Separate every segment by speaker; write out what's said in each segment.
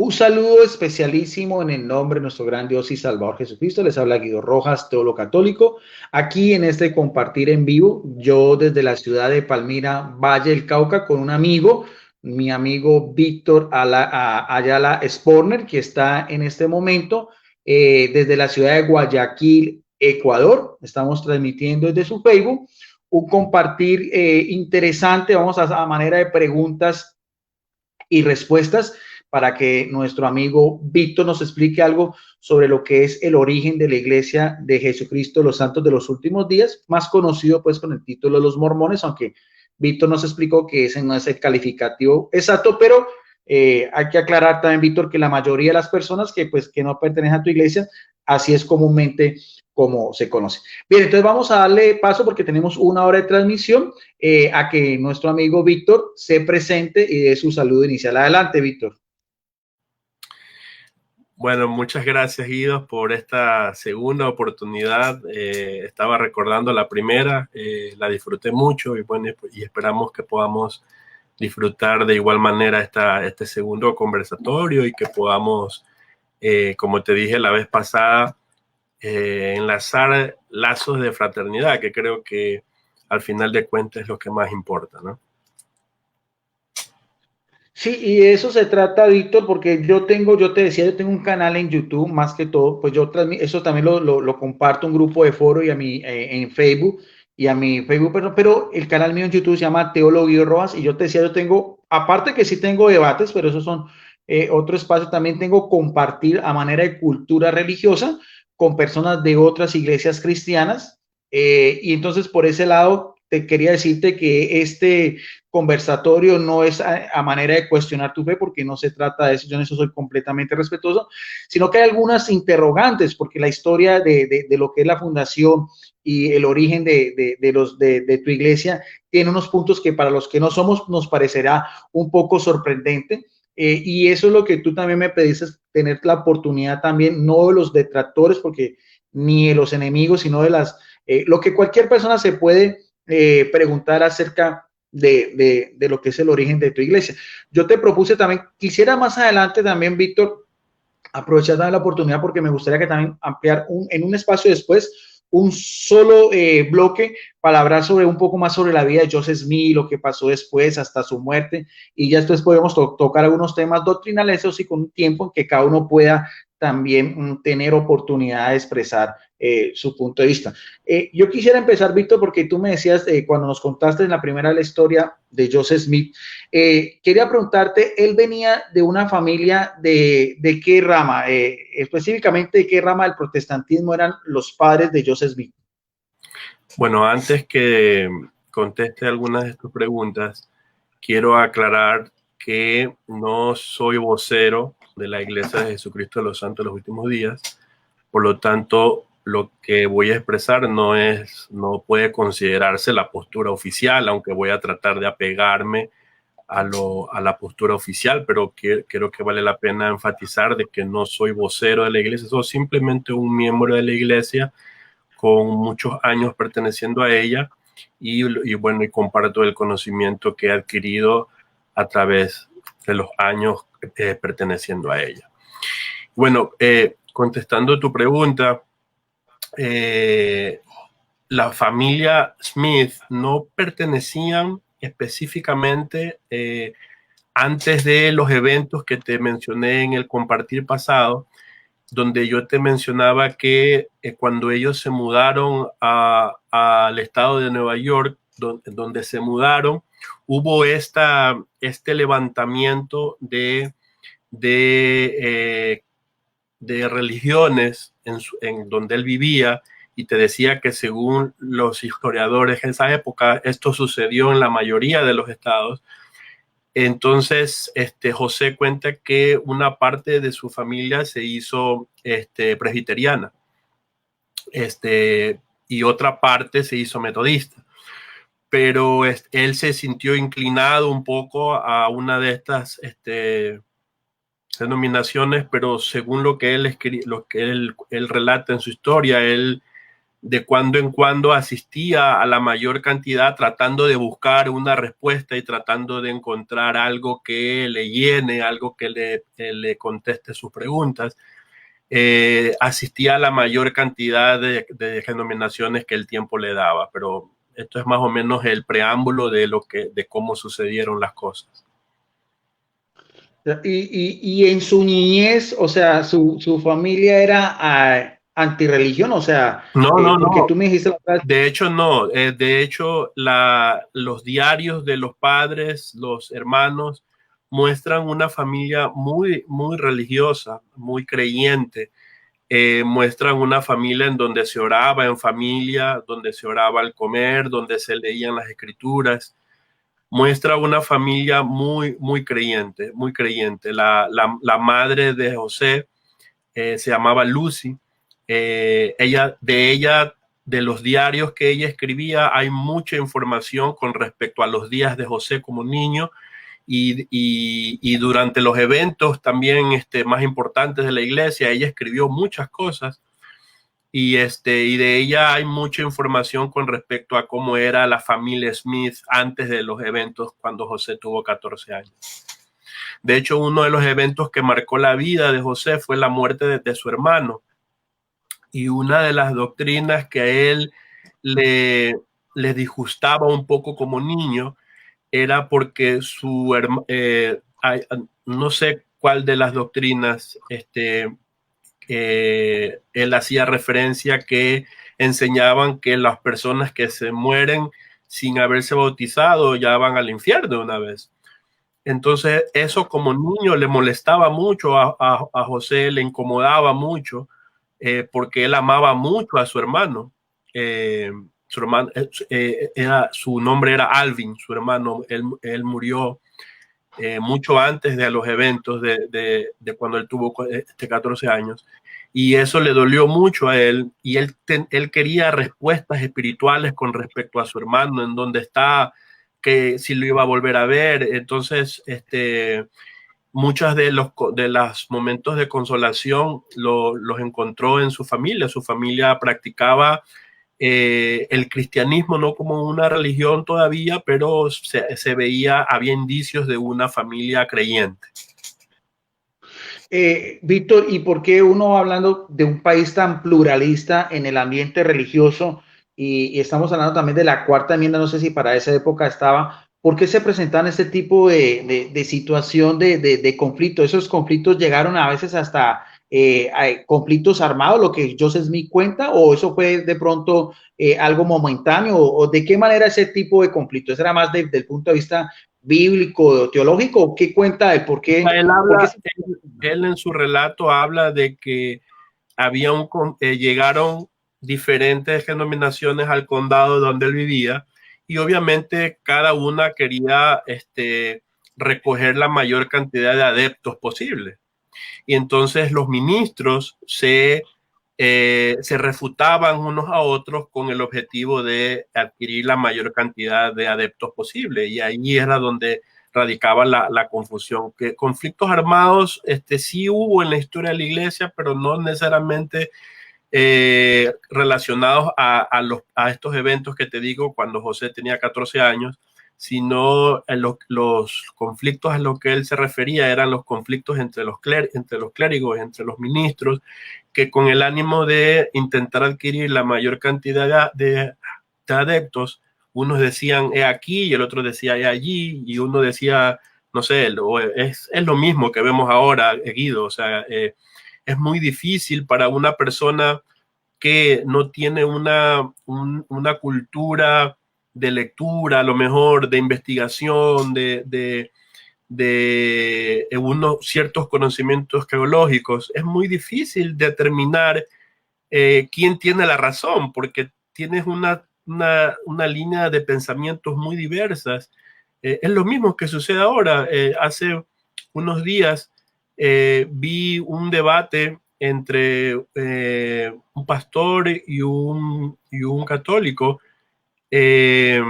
Speaker 1: Un saludo especialísimo en el nombre de nuestro gran Dios y Salvador Jesucristo. Les habla Guido Rojas, teólogo católico. Aquí en este compartir en vivo, yo desde la ciudad de Palmira, Valle del Cauca, con un amigo, mi amigo Víctor Ayala Sporner, que está en este momento desde la ciudad de Guayaquil, Ecuador. Estamos transmitiendo desde su Facebook un compartir interesante. Vamos a manera de preguntas y respuestas para que nuestro amigo Víctor nos explique algo sobre lo que es el origen de la Iglesia de Jesucristo de los Santos de los Últimos Días, más conocido pues con el título de los Mormones, aunque Víctor nos explicó que ese no es el calificativo exacto, pero hay que aclarar también, Víctor, que la mayoría de las personas que no pertenecen a tu iglesia, así es comúnmente como se conoce. Bien, entonces vamos a darle paso porque tenemos una hora de transmisión a que nuestro amigo Víctor se presente y dé su saludo inicial. Adelante, Víctor.
Speaker 2: Bueno, muchas gracias, Guido, por esta segunda oportunidad. Estaba recordando la primera, la disfruté mucho y bueno, y esperamos que podamos disfrutar de igual manera este segundo conversatorio y que podamos, como te dije la vez pasada, enlazar lazos de fraternidad, que creo que al final de cuentas es lo que más importa, ¿no?
Speaker 1: Sí, y de eso se trata, Víctor, porque yo te decía, yo tengo un canal en YouTube, más que todo, pues eso también lo comparto a un grupo de foro y a mi, en Facebook, y a mi Facebook, pero el canal mío en YouTube se llama Teólogo Guido Rojas, y yo te decía, yo tengo, aparte que sí tengo debates, pero esos son otro espacio, también tengo compartir a manera de cultura religiosa con personas de otras iglesias cristianas, y entonces por ese lado te quería decirte que este conversatorio no es a manera de cuestionar tu fe, porque no se trata de eso, yo en eso soy completamente respetuoso, sino que hay algunas interrogantes, porque la historia de lo que es la fundación y el origen de tu iglesia tiene unos puntos que para los que no somos nos parecerá un poco sorprendente. Y eso es lo que tú también me pediste, tener la oportunidad también, no de los detractores, porque ni de los enemigos, sino de lo que cualquier persona se puede preguntar acerca de lo que es el origen de tu iglesia. Yo te propuse también, quisiera más adelante también, Víctor, aprovechar también la oportunidad porque me gustaría que también ampliar en un espacio después un solo bloque para hablar sobre un poco más sobre la vida de Joseph Smith, lo que pasó después hasta su muerte, y ya después podemos tocar algunos temas doctrinales, eso sí, con un tiempo en que cada uno pueda también tener oportunidad de expresar su punto de vista. Yo quisiera empezar, Víctor, porque tú me decías cuando nos contaste en la primera la historia de Joseph Smith, quería preguntarte, él venía de una familia de qué rama, específicamente de qué rama del protestantismo eran los padres de Joseph Smith.
Speaker 2: Bueno, antes que conteste algunas de tus preguntas, quiero aclarar que no soy vocero de la Iglesia de Jesucristo de los Santos de los Últimos Días. Por lo tanto, lo que voy a expresar no puede considerarse la postura oficial, aunque voy a tratar de apegarme a la postura oficial, pero creo que vale la pena enfatizar de que no soy vocero de la Iglesia, soy simplemente un miembro de la Iglesia con muchos años perteneciendo a ella y bueno, y comparto el conocimiento que he adquirido a través de los años perteneciendo a ella. Bueno, contestando tu pregunta, la familia Smith no pertenecían específicamente antes de los eventos que te mencioné en el compartir pasado, donde yo te mencionaba que cuando ellos se mudaron al estado de Nueva York, donde se mudaron, hubo este levantamiento de religiones en donde él vivía, y te decía que según los historiadores en esa época, esto sucedió en la mayoría de los estados. Entonces, José cuenta que una parte de su familia se hizo presbiteriana, y otra parte se hizo metodista. Pero él se sintió inclinado un poco a una de estas denominaciones, pero según lo que él relata en su historia, él de cuando en cuando asistía a la mayor cantidad tratando de buscar una respuesta y tratando de encontrar algo que le llene, algo que le conteste sus preguntas. Asistía a la mayor cantidad de denominaciones que el tiempo le daba, pero esto es más o menos el preámbulo de cómo sucedieron las cosas.
Speaker 1: Y en su niñez, o sea, su familia era antirreligión, o sea,
Speaker 2: No, no,
Speaker 1: porque
Speaker 2: no.
Speaker 1: tú me dijiste la frase.
Speaker 2: De hecho, no. De hecho, los diarios de los padres, los hermanos, muestran una familia muy, muy religiosa, muy creyente. Muestran una familia en donde se oraba en familia, donde se oraba al comer, donde se leían las escrituras. Muestra una familia muy, muy creyente, muy creyente. La madre de José se llamaba Lucy. De los diarios que ella escribía, hay mucha información con respecto a los días de José como niño y durante los eventos también más importantes de la iglesia, ella escribió muchas cosas y de ella hay mucha información con respecto a cómo era la familia Smith antes de los eventos cuando José tuvo 14 años. De hecho, uno de los eventos que marcó la vida de José fue la muerte de su hermano. Y una de las doctrinas que a él le disgustaba un poco como niño era porque no sé cuál de las doctrinas él hacía referencia que enseñaban que las personas que se mueren sin haberse bautizado ya van al infierno una vez. Entonces eso como niño le molestaba mucho a José, le incomodaba mucho porque él amaba mucho a su hermano. Su hermano su nombre era Alvin, su hermano. Él murió mucho antes de los eventos de cuando él tuvo 14 años. Y eso le dolió mucho a él. Y él quería respuestas espirituales con respecto a su hermano, en dónde está, que si lo iba a volver a ver. Entonces, muchas de los momentos de consolación los encontró en su familia. Su familia practicaba el cristianismo no como una religión todavía, pero se veía, había indicios de una familia creyente.
Speaker 1: Víctor, ¿y por qué uno hablando de un país tan pluralista en el ambiente religioso y estamos hablando también de la cuarta enmienda, no sé si para esa época estaba, ¿por qué se presentan este tipo de situación de conflicto? Esos conflictos llegaron a veces hasta a conflictos armados, lo que Joseph Smith cuenta, o eso fue de pronto algo momentáneo, o de qué manera ese tipo de conflicto, ¿eso era más desde el punto de vista bíblico, teológico? ¿Qué cuenta de por qué? ¿Por qué
Speaker 2: Él en su relato habla de que llegaron diferentes denominaciones al condado donde él vivía y obviamente cada una quería recoger la mayor cantidad de adeptos posible. Y entonces los ministros se refutaban unos a otros con el objetivo de adquirir la mayor cantidad de adeptos posible. Y ahí era donde radicaba la confusión. Que conflictos armados sí hubo en la historia de la iglesia, pero no necesariamente relacionados a estos eventos que te digo cuando José tenía 14 años, sino los conflictos a los que él se refería eran los conflictos entre los clérigos, entre los ministros, que con el ánimo de intentar adquirir la mayor cantidad de adeptos, unos decían aquí y el otro decía allí, y uno decía, no sé, es lo mismo que vemos ahora, Guido, o sea, es muy difícil para una persona que no tiene una cultura de lectura, a lo mejor de investigación, de unos ciertos conocimientos geológicos. Es muy difícil determinar quién tiene la razón, porque tienes una línea de pensamientos muy diversas. Es lo mismo que sucede ahora. Hace unos días vi un debate entre un pastor y un católico eh,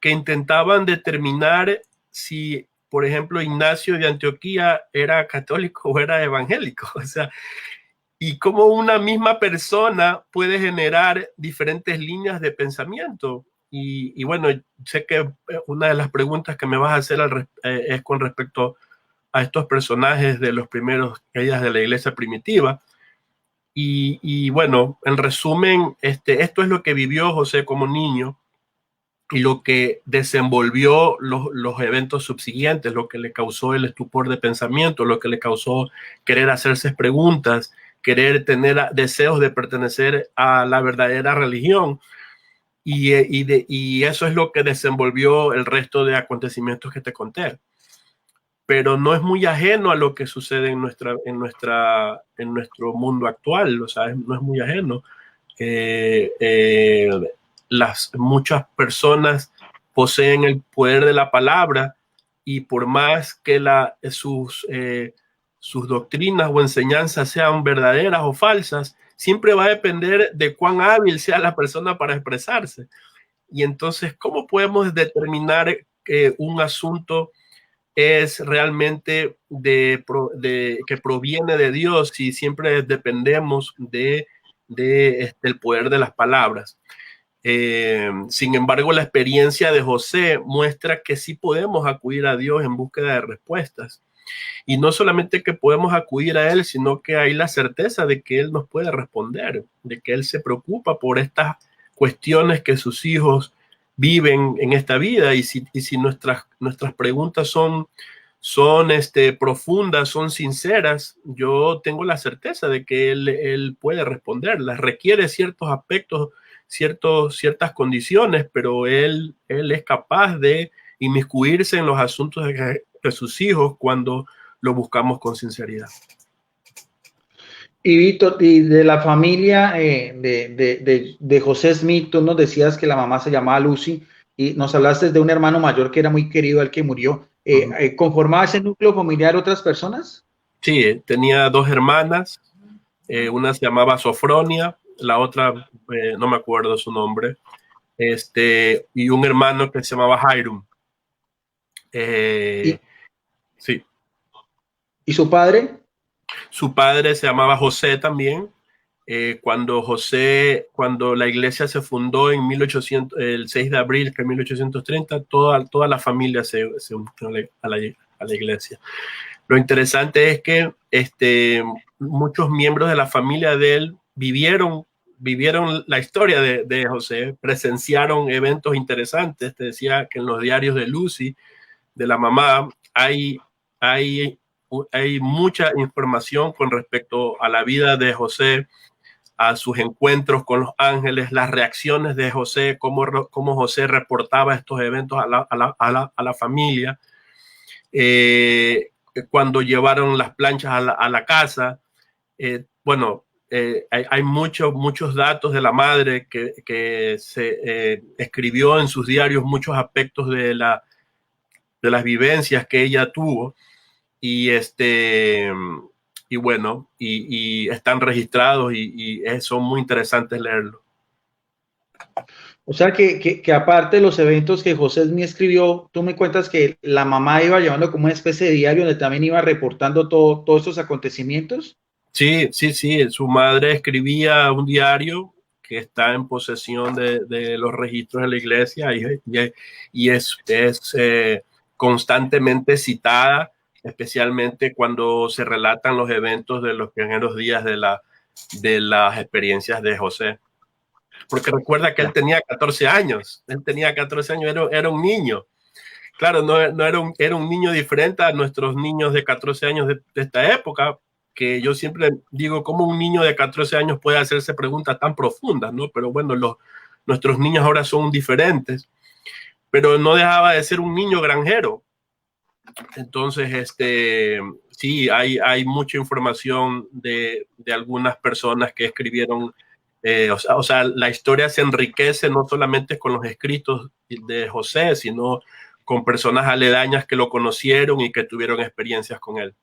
Speaker 2: que intentaban determinar si, por ejemplo, Ignacio de Antioquía era católico o era evangélico. O sea, y cómo una misma persona puede generar diferentes líneas de pensamiento. Y bueno, sé que una de las preguntas que me vas a hacer es con respecto a estos personajes de los primeros días de la iglesia primitiva. Y bueno, en resumen, esto es lo que vivió José como niño y lo que desenvolvió los eventos subsiguientes, lo que le causó el estupor de pensamiento, lo que le causó querer hacerse preguntas, querer tener deseos de pertenecer a la verdadera religión. Y eso es lo que desenvolvió el resto de acontecimientos que te conté. Pero no es muy ajeno a lo que sucede en nuestro mundo actual, o sea, no es muy ajeno. Eh, eh, Muchas personas poseen el poder de la palabra y por más que sus doctrinas o enseñanzas sean verdaderas o falsas, siempre va a depender de cuán hábil sea la persona para expresarse. Y entonces, ¿cómo podemos determinar que un asunto es realmente que proviene de Dios y siempre dependemos del poder de las palabras? Sin embargo, la experiencia de José muestra que sí podemos acudir a Dios en búsqueda de respuestas. Y no solamente que podemos acudir a Él, sino que hay la certeza de que Él nos puede responder, de que Él se preocupa por estas cuestiones que sus hijos viven en esta vida. Y si nuestras preguntas son profundas, son sinceras, yo tengo la certeza de que él puede responderlas. Requiere ciertos aspectos, ciertas condiciones, pero él es capaz de inmiscuirse en los asuntos de sus hijos cuando lo buscamos con sinceridad.
Speaker 1: Y Víctor, y de la familia de José Smith, tú nos decías que la mamá se llamaba Lucy y nos hablaste de un hermano mayor que era muy querido, al que murió. ¿Conformaba ese núcleo familiar otras personas?
Speaker 2: Sí, tenía dos hermanas, una se llamaba Sofronia, la otra no me acuerdo su nombre, y un hermano que se llamaba Hiram.
Speaker 1: ¿Y,
Speaker 2: Sí.
Speaker 1: y su padre?
Speaker 2: Su padre se llamaba José también. Cuando la iglesia se fundó en 1800, el 6 de abril de 1830, toda la familia se unió a la iglesia. Lo interesante es que muchos miembros de la familia de él vivieron la historia de José, presenciaron eventos interesantes. Te decía que en los diarios de Lucy, de la mamá, hay, hay mucha información con respecto a la vida de José, a sus encuentros con los ángeles, las reacciones de José, cómo José reportaba estos eventos a la familia. Cuando llevaron las planchas a la casa. Bueno, hay muchos datos de la madre que se escribió en sus diarios muchos aspectos de las vivencias que ella tuvo y y bueno, y están registrados y son muy interesantes leerlo.
Speaker 1: O sea que aparte de los eventos que José Smith escribió, tú me cuentas que la mamá iba llevando como una especie de diario donde también iba reportando todos estos acontecimientos.
Speaker 2: Sí, sí, sí, su madre escribía un diario que está en posesión de los registros de la iglesia y es constantemente citada, especialmente cuando se relatan los eventos de los primeros días de las experiencias de José. Porque recuerda que él tenía 14 años, era un niño. Claro, no era un niño diferente a nuestros niños de 14 años de esta época, que yo siempre digo, ¿cómo un niño de 14 años puede hacerse preguntas tan profundas? ¿No? Pero bueno, nuestros niños ahora son diferentes, pero no dejaba de ser un niño granjero. Entonces, sí, hay mucha información de algunas personas que escribieron, o sea, la historia se enriquece no solamente con los escritos de José, sino con personas aledañas que lo conocieron y que tuvieron experiencias con él.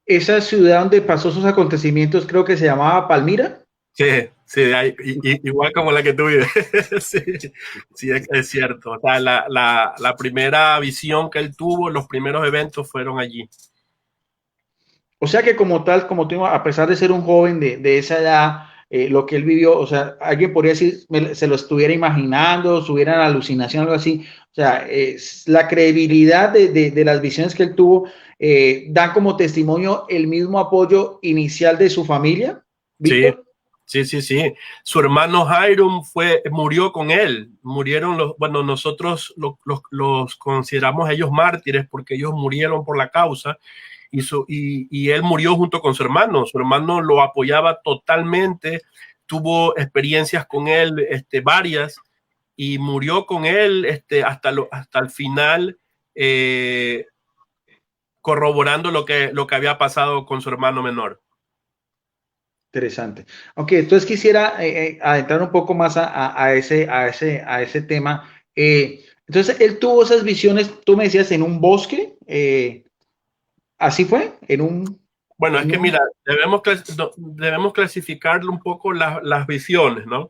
Speaker 1: Esa ciudad donde pasó sus acontecimientos creo que se llamaba Palmira.
Speaker 2: Sí, sí, igual como la que tú vives. Sí, sí, es cierto. O sea, la primera visión que él tuvo, los primeros eventos fueron allí.
Speaker 1: O sea que como tal, como tú, a pesar de ser un joven de esa edad, lo que él vivió, o sea, alguien podría decir, se lo estuviera imaginando, estuviera en alucinación, algo así. O sea, la credibilidad de las visiones que él tuvo, dan como testimonio el mismo apoyo inicial de su familia,
Speaker 2: Sí,
Speaker 1: Víctor.
Speaker 2: sí, sí, sí. Su hermano Hiram murió con él. Murieron bueno, nosotros los consideramos ellos mártires porque ellos murieron por la causa y él murió junto con su hermano. Su hermano lo apoyaba totalmente, tuvo experiencias con él, varias, y murió con él, hasta el final, eh, corroborando lo que había pasado con su hermano menor.
Speaker 1: Interesante. Ok, entonces quisiera adentrar un poco más a ese tema. Entonces, él tuvo esas visiones, tú me decías, en un bosque. ¿Así fue?
Speaker 2: Bueno, es
Speaker 1: En
Speaker 2: que
Speaker 1: un,
Speaker 2: mira, debemos clasificarlo un poco las visiones, ¿no?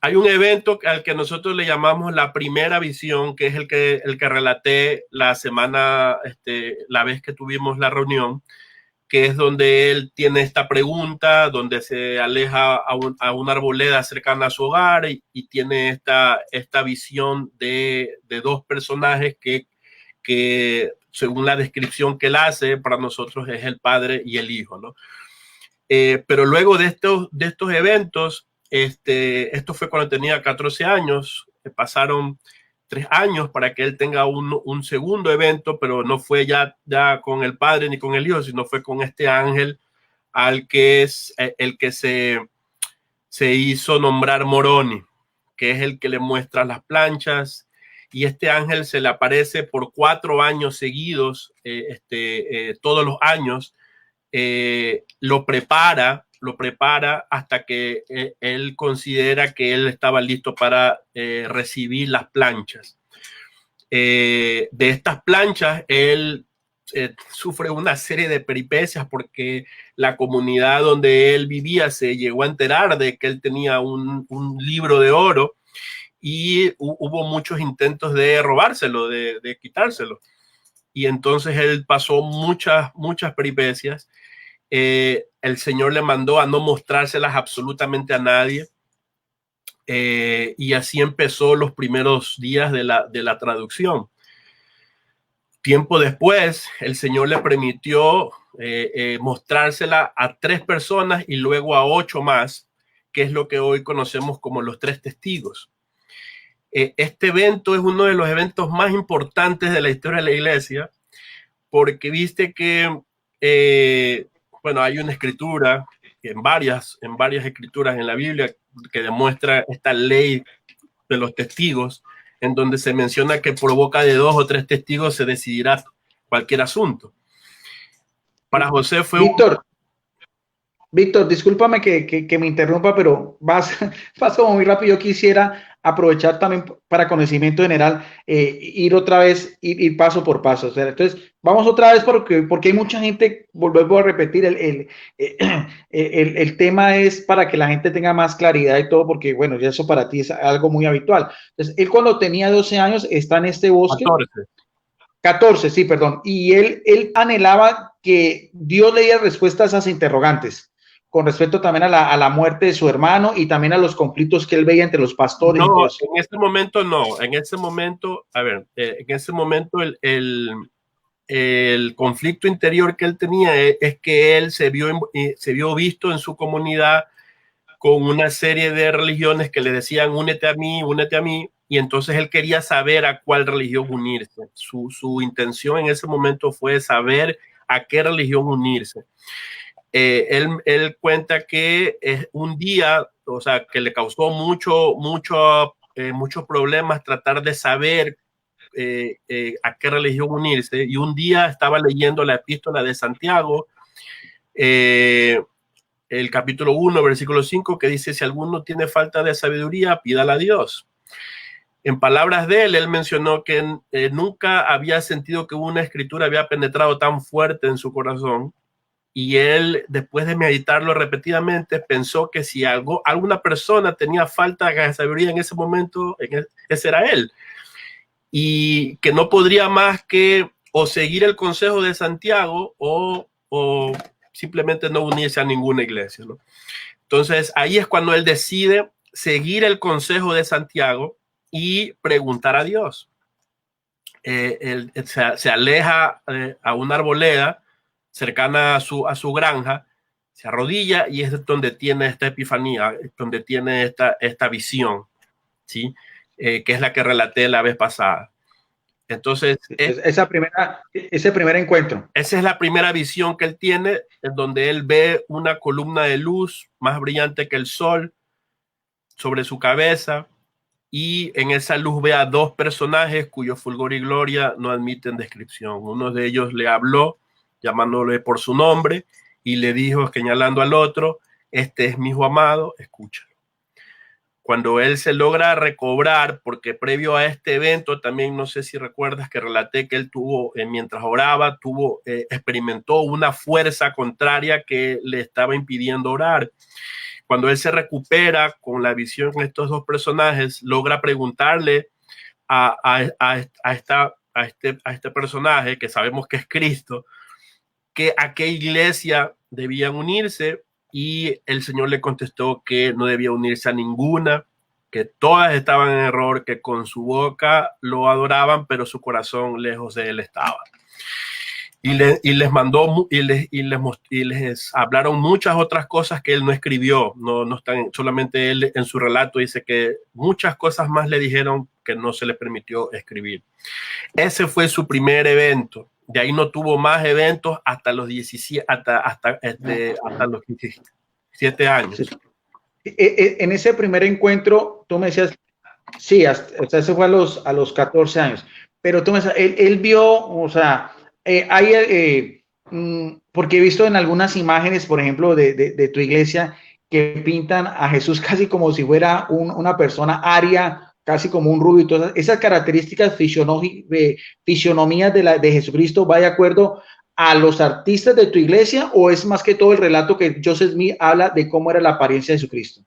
Speaker 2: Hay un evento al que nosotros le llamamos la primera visión, que es el que relaté la semana, la vez que tuvimos la reunión, que es donde él tiene esta pregunta, donde se aleja a una arboleda cercana a su hogar y tiene esta visión de dos personajes que, según la descripción que él hace, para nosotros es el padre y el hijo, ¿no? Pero luego de estos eventos, esto fue cuando tenía 14 años, pasaron 3 años para que él tenga un segundo evento, pero no fue ya con el padre ni con el hijo, sino fue con este ángel al que es el que se hizo nombrar Moroni, que es el que le muestra las planchas, y este ángel se le aparece por 4 años seguidos, todos los años, lo prepara hasta que él considera que él estaba listo para recibir las planchas. De estas planchas, él sufre una serie de peripecias porque la comunidad donde él vivía se llegó a enterar de que él tenía un libro de oro y hubo muchos intentos de robárselo, de quitárselo. Y entonces él pasó muchas peripecias. El Señor le mandó a no mostrárselas absolutamente a nadie. Y así empezó los primeros días de la traducción. Tiempo después, el Señor le permitió mostrársela a 3 personas y luego a 8 más, que es lo que hoy conocemos como los 3 testigos. Este evento es uno de los eventos más importantes de la historia de la iglesia, porque viste que, bueno, hay una escritura, en varias escrituras en la Biblia, que demuestra esta ley de los testigos, en donde se menciona que por boca de 2 o 3 testigos se decidirá cualquier asunto. Para José fue un...
Speaker 1: Víctor, Víctor, discúlpame que me interrumpa, pero vas como muy rápido. Yo quisiera aprovechar también para conocimiento general, ir otra vez, ir paso por paso. O sea, entonces, vamos otra vez porque hay mucha gente, volvemos a repetir, el tema es para que la gente tenga más claridad y todo, porque bueno, ya eso para ti es algo muy habitual. Entonces, él cuando tenía 12 años está en este bosque.
Speaker 2: 14.
Speaker 1: 14, sí, perdón. Y él anhelaba que Dios le diera respuesta a esas interrogantes con respecto también a la muerte de su hermano y también a los conflictos que él veía entre los pastores y todo
Speaker 2: No,
Speaker 1: eso.
Speaker 2: en ese momento no. En ese momento, a ver, en ese momento el conflicto interior que él tenía es que él se vio visto en su comunidad con una serie de religiones que le decían únete a mí, y entonces él quería saber a cuál religión unirse. Su intención en ese momento fue saber a qué religión unirse. Él cuenta que un día, o sea, que le causó muchos problemas tratar de saber a qué religión unirse, y un día estaba leyendo la epístola de Santiago, el capítulo 1, versículo 5, que dice: si alguno tiene falta de sabiduría, pídala a Dios. En palabras de él mencionó que nunca había sentido que una escritura había penetrado tan fuerte en su corazón, y él, después de meditarlo repetidamente, pensó que si alguna persona tenía falta de sabiduría en ese momento, ese era él, y que no podría más que o seguir el consejo de Santiago o o simplemente no unirse a ninguna iglesia, ¿no? Entonces ahí es cuando él decide seguir el consejo de Santiago y preguntar a Dios. Él se aleja a una arboleda cercana a su granja, se arrodilla y es donde tiene esta epifanía, donde tiene esta visión, ¿sí? Que es la que relaté la vez pasada. Entonces,
Speaker 1: ese primer encuentro.
Speaker 2: Esa es la primera visión que él tiene, en donde él ve una columna de luz más brillante que el sol sobre su cabeza, y en esa luz ve a dos personajes cuyo fulgor y gloria no admiten descripción. Uno de ellos le habló llamándole por su nombre y le dijo, señalando al otro, este es mi hijo amado, escúchalo. Cuando él se logra recobrar, porque previo a este evento, también no sé si recuerdas que relaté que él tuvo, mientras oraba, experimentó una fuerza contraria que le estaba impidiendo orar. Cuando él se recupera con la visión de estos dos personajes, logra preguntarle a este personaje, que sabemos que es Cristo, que a qué iglesia debían unirse, y el Señor le contestó que no debía unirse a ninguna, que todas estaban en error, que con su boca lo adoraban, pero su corazón lejos de él estaba. Y les mandó y les hablaron muchas otras cosas que él no escribió, no están, solamente él en su relato dice que muchas cosas más le dijeron que no se le permitió escribir. Ese fue su primer evento. De ahí no tuvo más eventos hasta los 17, hasta los 17 años.
Speaker 1: Sí. En ese primer encuentro, tú me decías, sí, hasta ese fue a los 14 años, pero tú me decías, él vio, o sea, porque he visto en algunas imágenes, por ejemplo, de tu iglesia, que pintan a Jesús casi como si fuera una persona aria, casi como un rubio, y todas esas características fisionomías de Jesucristo, ¿va de acuerdo a los artistas de tu iglesia, o es más que todo el relato que Joseph Smith habla de cómo era la apariencia de Jesucristo?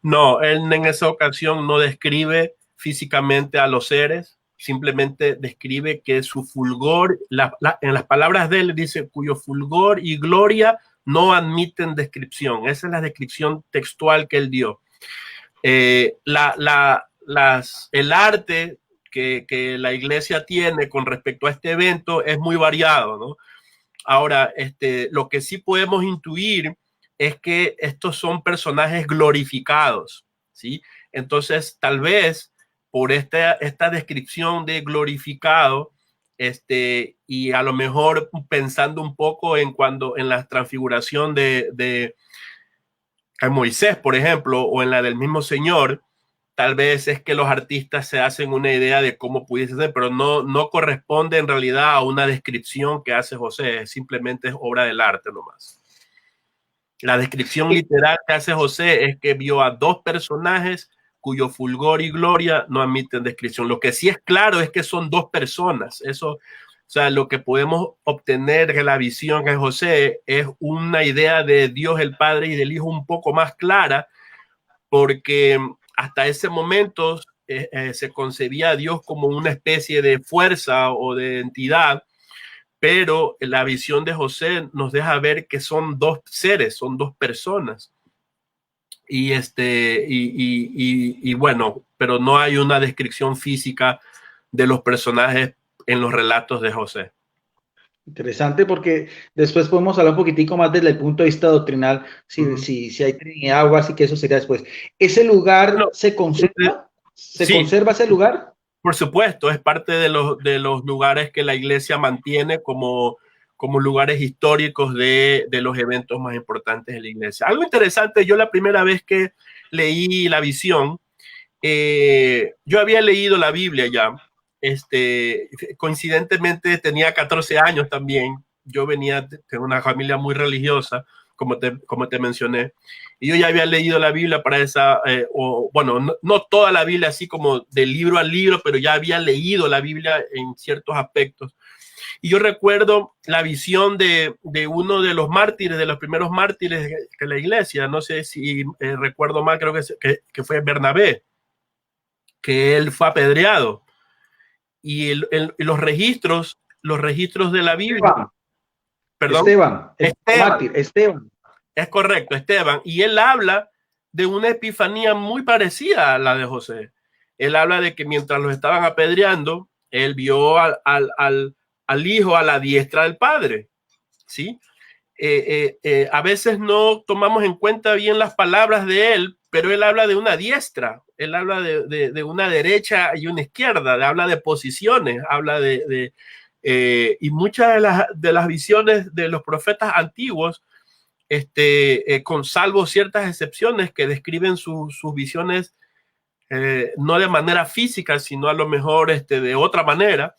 Speaker 2: No, él en esa ocasión no describe físicamente a los seres, simplemente describe que su fulgor, en las palabras de él dice, cuyo fulgor y gloria no admiten descripción. Esa es la descripción textual que él dio. El arte que la iglesia tiene con respecto a este evento es muy variado, ¿no? Ahora, lo que sí podemos intuir es que estos son personajes glorificados, ¿sí? Entonces, tal vez por esta descripción de glorificado, y a lo mejor pensando un poco en la transfiguración de Moisés, por ejemplo, o en la del mismo Señor, tal vez es que los artistas se hacen una idea de cómo pudiese ser, pero no corresponde en realidad a una descripción que hace José, simplemente es obra del arte nomás. La descripción literal que hace José es que vio a dos personajes cuyo fulgor y gloria no admiten descripción. Lo que sí es claro es que son dos personas. Eso, o sea, lo que podemos obtener de la visión de José es una idea de Dios el Padre y del Hijo un poco más clara, porque hasta ese momento se concebía a Dios como una especie de fuerza o de entidad, pero la visión de José nos deja ver que son dos seres, son dos personas. Y bueno, pero no hay una descripción física de los personajes en los relatos de José.
Speaker 1: Interesante, porque después podemos hablar un poquitico más desde el punto de vista doctrinal, si hay Trinidad o así, que eso sería después. ¿Ese lugar se conserva? ¿Se conserva ese lugar?
Speaker 2: Por supuesto, es parte de los lugares que la iglesia mantiene como lugares históricos de los eventos más importantes de la iglesia. Algo interesante, yo la primera vez que leí la visión, yo había leído la Biblia ya, coincidentemente tenía 14 años también, yo venía de una familia muy religiosa, como te mencioné, y yo ya había leído la Biblia para no toda la Biblia así como de libro a libro, pero ya había leído la Biblia en ciertos aspectos. Y yo recuerdo la visión de uno de los mártires, de los primeros mártires de la iglesia, no sé si recuerdo mal, creo que fue Bernabé, que él fue apedreado. Y los registros de la Biblia, Perdón.
Speaker 1: Esteban,
Speaker 2: Esteban.
Speaker 1: Esteban.
Speaker 2: Es correcto, Esteban. Y él habla de una epifanía muy parecida a la de José. Él habla de que mientras los estaban apedreando, él vio al hijo a la diestra del padre, ¿sí? A veces no tomamos en cuenta bien las palabras de él, pero él habla de una diestra, él habla de una derecha y una izquierda, habla de posiciones, habla y muchas de las visiones de los profetas antiguos, con salvo ciertas excepciones que describen sus visiones no de manera física, sino a lo mejor de otra manera,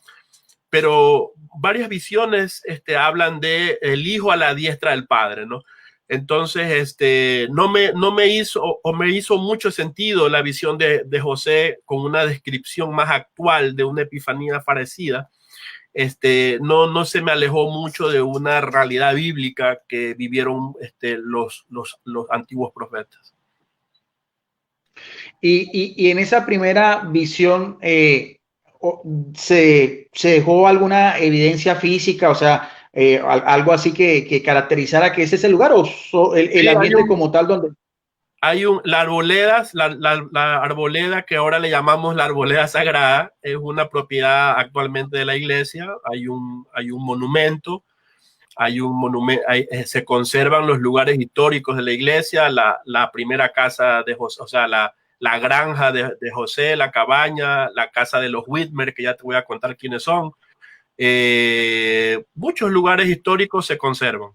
Speaker 2: pero varias visiones hablan de el hijo a la diestra del padre, ¿no? Entonces, no me hizo mucho sentido la visión de José con una descripción más actual de una epifanía parecida. No se me alejó mucho de una realidad bíblica que vivieron los antiguos profetas.
Speaker 1: Y en esa primera visión, ¿se dejó alguna evidencia física, o sea, algo así que caracterizara que ese es el lugar o el ambiente como tal donde...
Speaker 2: Hay la arboleda, la arboleda que ahora le llamamos la arboleda sagrada, es una propiedad actualmente de la iglesia. Hay un monumento, se conservan los lugares históricos de la iglesia, la primera casa de José, o sea, la granja de José, la cabaña, la casa de los Whitmer, que ya te voy a contar quiénes son. Muchos lugares históricos se conservan.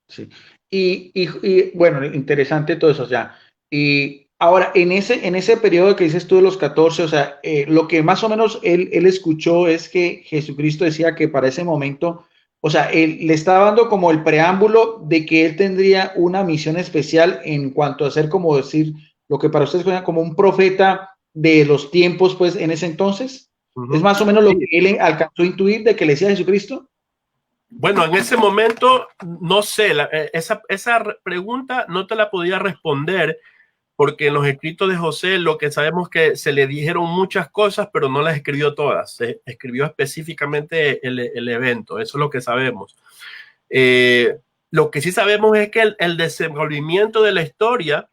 Speaker 1: Sí. Y bueno, interesante todo eso, o sea, y ahora en ese periodo que dices tú de los 14, o sea, lo que más o menos él escuchó es que Jesucristo decía que para ese momento, o sea, él le estaba dando como el preámbulo de que él tendría una misión especial en cuanto a ser, como decir, lo que para ustedes suena como un profeta de los tiempos, pues, en ese entonces. Es más o menos lo que él alcanzó a intuir de que le decía Jesucristo.
Speaker 2: Bueno, en ese momento, no sé, esa pregunta no te la podía responder porque en los escritos de José lo que sabemos que se le dijeron muchas cosas, pero no las escribió todas. Se escribió específicamente el evento, eso es lo que sabemos. Lo que sí sabemos es que el desenvolvimiento de la historia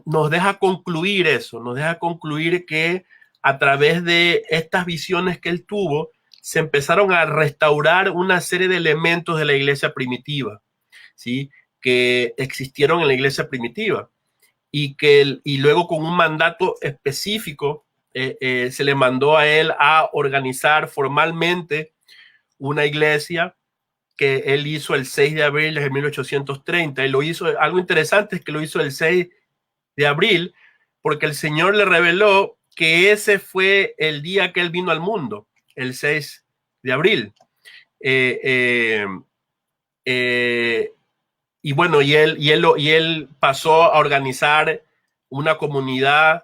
Speaker 2: nos deja concluir eso, nos deja concluir que a través de estas visiones que él tuvo, se empezaron a restaurar una serie de elementos de la iglesia primitiva, ¿sí? Que existieron en la iglesia primitiva y luego con un mandato específico se le mandó a él a organizar formalmente una iglesia que él hizo el 6 de abril de 1830. Y lo hizo, algo interesante es que lo hizo el 6 de abril porque el Señor le reveló que ese fue el día que él vino al mundo, el 6 de abril. Y bueno, y él pasó a organizar una comunidad,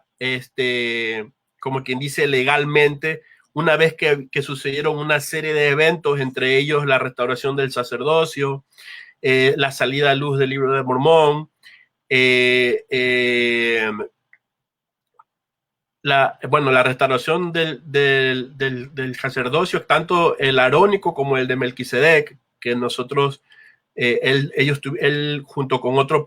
Speaker 2: como quien dice, legalmente, una vez que sucedieron una serie de eventos, entre ellos la restauración del sacerdocio, la salida a luz del Libro de Mormón, la restauración del sacerdocio, tanto el arónico como el de Melquisedec, que nosotros, él junto con otro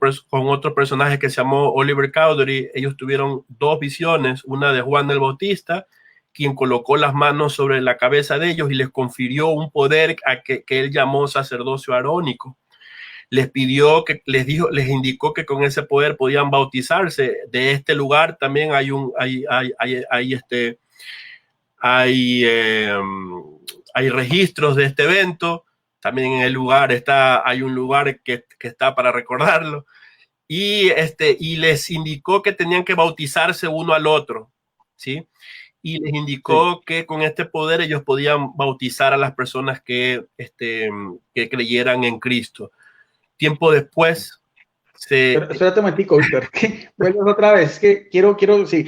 Speaker 2: personaje que se llamó Oliver Cowdery, ellos tuvieron dos visiones, una de Juan el Bautista, quien colocó las manos sobre la cabeza de ellos y les confirió un poder que él llamó sacerdocio arónico. Les indicó que con ese poder podían bautizarse. De este lugar también hay registros de este evento. También en el lugar hay un lugar que está para recordarlo. Y les indicó que tenían que bautizarse uno al otro, ¿sí? Y les indicó que con este poder ellos podían bautizar a las personas que creyeran en Cristo. Tiempo después
Speaker 1: Pero, espérate un momentico, Víctor, que vuelves otra vez, es que quiero, sí,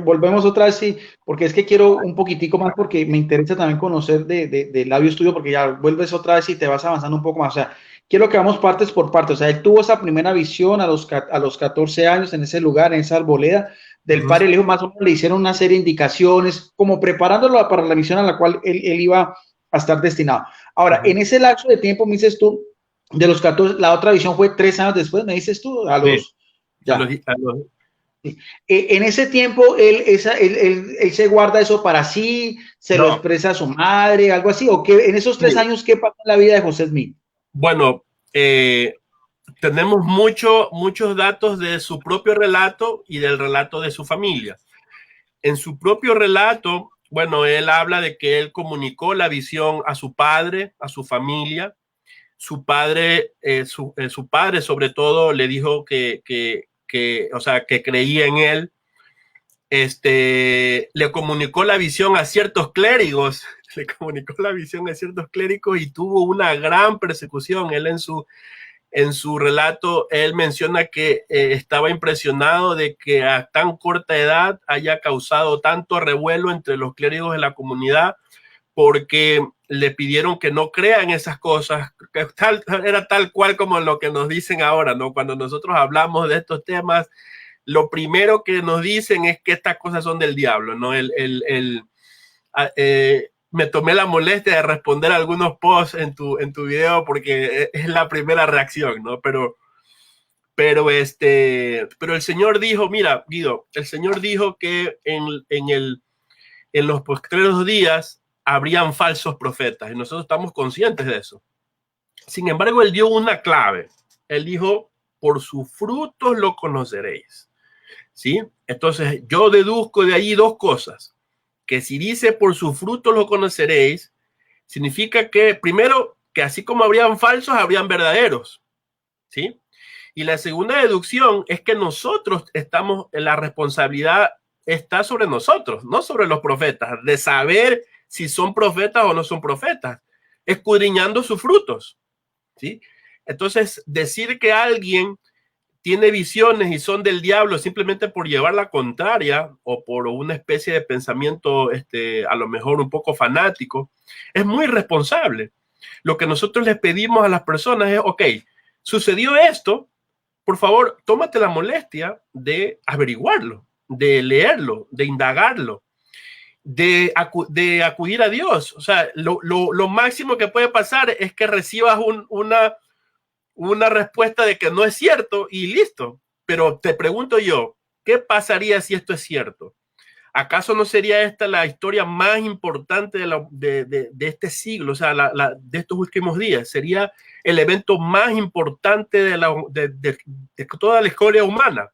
Speaker 1: volvemos otra vez, sí, porque es que quiero un poquitico más, porque me interesa también conocer de labios tuyos, porque ya vuelves otra vez y te vas avanzando un poco más, o sea, quiero que vamos partes por partes, o sea, él tuvo esa primera visión a los 14 años en ese lugar, en esa arboleda, del padre y el hijo, más o menos le hicieron una serie de indicaciones, como preparándolo para la misión a la cual él iba a estar destinado. Ahora, en ese lapso de tiempo, me dices tú, de los 14, la otra visión fue 3 años después, me dices tú, a los...
Speaker 2: Sí,
Speaker 1: Ya. Sí. En ese tiempo, él se guarda eso para sí, se lo
Speaker 2: no,
Speaker 1: expresa a su madre, algo así, o que en esos 3
Speaker 2: sí.
Speaker 1: años, ¿qué pasó en la vida de José Smith?
Speaker 2: Bueno, tenemos muchos datos de su propio relato y del relato de su familia. En su propio relato, bueno, él habla de que él comunicó la visión a su padre, a su familia. Su padre, su padre sobre todo le dijo o sea, que creía en él. Le comunicó la visión a ciertos clérigos, le comunicó la visión a ciertos clérigos y tuvo una gran persecución. Él en su relato, él menciona que estaba impresionado de que a tan corta edad haya causado tanto revuelo entre los clérigos de la comunidad, porque le pidieron que no crean esas cosas, que era tal cual como lo que nos dicen ahora, ¿no? Cuando nosotros hablamos de estos temas, lo primero que nos dicen es que estas cosas son del diablo, ¿no? Me tomé la molestia de responder algunos posts en tu video porque es la primera reacción, ¿no? Pero el Señor dijo, mira, Guido, el Señor dijo que en los postreros días habrían falsos profetas y nosotros estamos conscientes de eso. Sin embargo, él dio una clave. Él dijo, por sus frutos lo conoceréis. ¿Sí? Entonces, yo deduzco de ahí dos cosas. Que si dice por sus frutos lo conoceréis, significa que, primero, que así como habrían falsos, habrían verdaderos. ¿Sí? Y la segunda deducción es que nosotros estamos, la responsabilidad está sobre nosotros, no sobre los profetas, de saber si son profetas o no son profetas, escudriñando sus frutos. ¿Sí? Entonces, decir que alguien tiene visiones y son del diablo simplemente por llevar la contraria o por una especie de pensamiento a lo mejor un poco fanático, es muy irresponsable. Lo que nosotros les pedimos a las personas es, ok, sucedió esto, por favor, tómate la molestia de averiguarlo, de leerlo, de indagarlo, de acudir a Dios. O sea, lo máximo que puede pasar es que recibas una respuesta de que no es cierto y listo. Pero te pregunto yo, ¿qué pasaría si esto es cierto? ¿Acaso no sería esta la historia más importante de este siglo, o sea, de estos últimos días? Sería el evento más importante de toda la historia humana,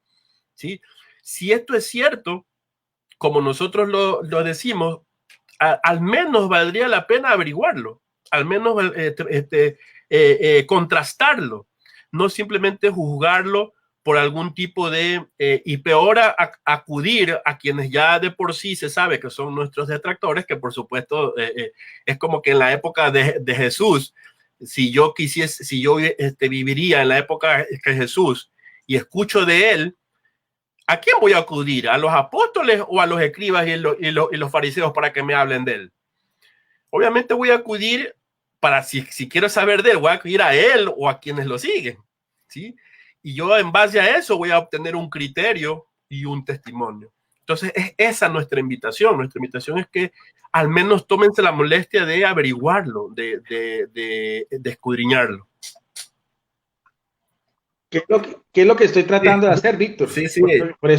Speaker 2: ¿sí? Si esto es cierto, como nosotros lo decimos, al menos valdría la pena averiguarlo, al menos contrastarlo, no simplemente juzgarlo por algún tipo y peor acudir a quienes ya de por sí se sabe que son nuestros detractores, que por supuesto es como que en la época de Jesús, si yo viviría en la época de Jesús y escucho de él, ¿a quién voy a acudir? ¿A los apóstoles o a los escribas y los fariseos para que me hablen de él? Obviamente voy a acudir para, si quiero saber de él, voy a acudir a él o a quienes lo siguen, ¿sí? Y yo en base a eso voy a obtener un criterio y un testimonio. Entonces es esa nuestra invitación. Nuestra invitación es que al menos tómense la molestia de averiguarlo, de escudriñarlo.
Speaker 1: ¿Qué es lo que estoy tratando de hacer, Víctor?
Speaker 2: Sí, sí.
Speaker 1: Por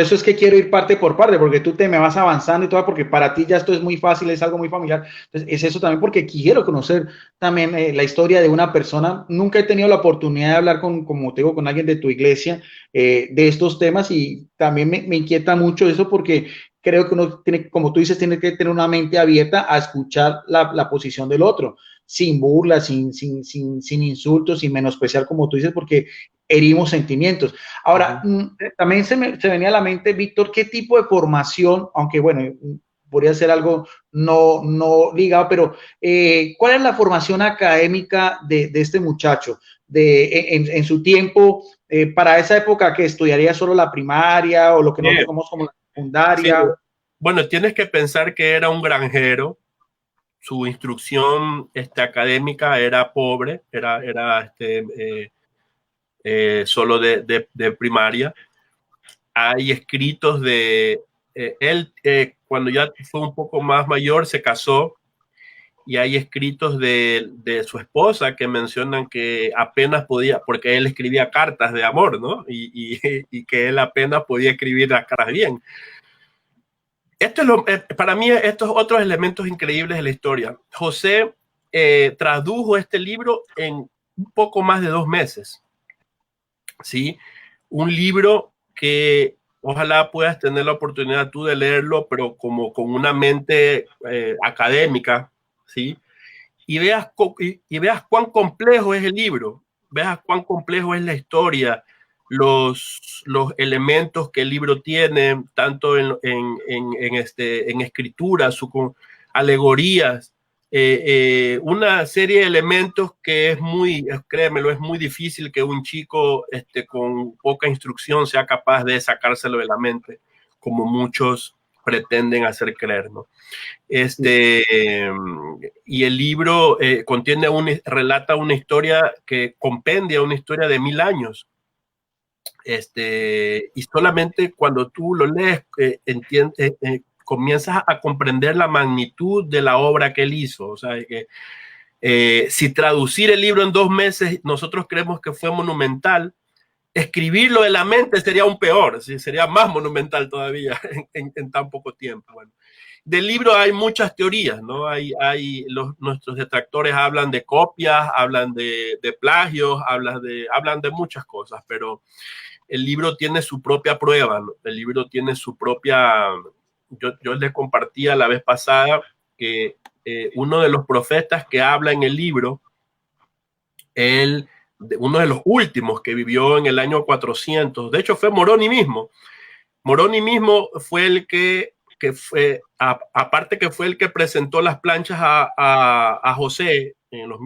Speaker 1: eso es que quiero ir parte por parte, porque tú te me vas avanzando y todo, porque para ti ya esto es muy fácil, es algo muy familiar. Entonces, es eso también porque quiero conocer también la historia de una persona. Nunca he tenido la oportunidad de hablar como te digo, con alguien de tu iglesia de estos temas y también me inquieta mucho eso porque creo que uno tiene, como tú dices, tiene que tener una mente abierta a escuchar la posición del otro sin burlas, sin insultos, sin menospreciar, como tú dices, porque herimos sentimientos. Ahora, también se venía a la mente, Víctor, ¿qué tipo de formación, aunque bueno, podría ser algo no ligado, pero ¿cuál es la formación académica de este muchacho? En su tiempo, para esa época que estudiaría solo la primaria o lo que nosotros conocemos como la secundaria.
Speaker 2: Sí. Bueno, tienes que pensar que era un granjero, su instrucción académica era pobre, era solo de primaria. Hay escritos de él, cuando ya fue un poco más mayor, se casó y hay escritos de su esposa que mencionan que apenas podía, porque él escribía cartas de amor, ¿no? Y que él apenas podía escribir las cartas bien. Esto es para mí, estos otros elementos increíbles de la historia. José tradujo este libro en un poco más de 2 meses, ¿sí? Un libro que ojalá puedas tener la oportunidad tú de leerlo, pero como con una mente académica, ¿sí? Y veas cuán complejo es el libro, veas cuán complejo es la historia, los elementos que el libro tiene, tanto en escritura, alegorías, una serie de elementos que es muy, créemelo, es muy difícil que un chico con poca instrucción sea capaz de sacárselo de la mente, como muchos pretenden hacer creer, ¿no? Y el libro relata una historia que compendia una historia de 1000 años. Y solamente cuando tú lo lees, comienzas a comprender la magnitud de la obra que él hizo. O sea, que si traducir el libro en 2 meses, nosotros creemos que fue monumental, escribirlo de la mente sería aún peor, ¿sí? Sería más monumental todavía en tan poco tiempo. Bueno, del libro hay muchas teorías, ¿no? Nuestros detractores hablan de copias, hablan de plagios, hablan de muchas cosas, pero el libro tiene su propia prueba, ¿no? El libro tiene su propia... Yo les compartía la vez pasada que uno de los profetas que habla en el libro, uno de los últimos que vivió en el año 400, de hecho fue Moroni mismo. Moroni mismo fue el que fue, aparte que fue el que presentó las planchas a José en los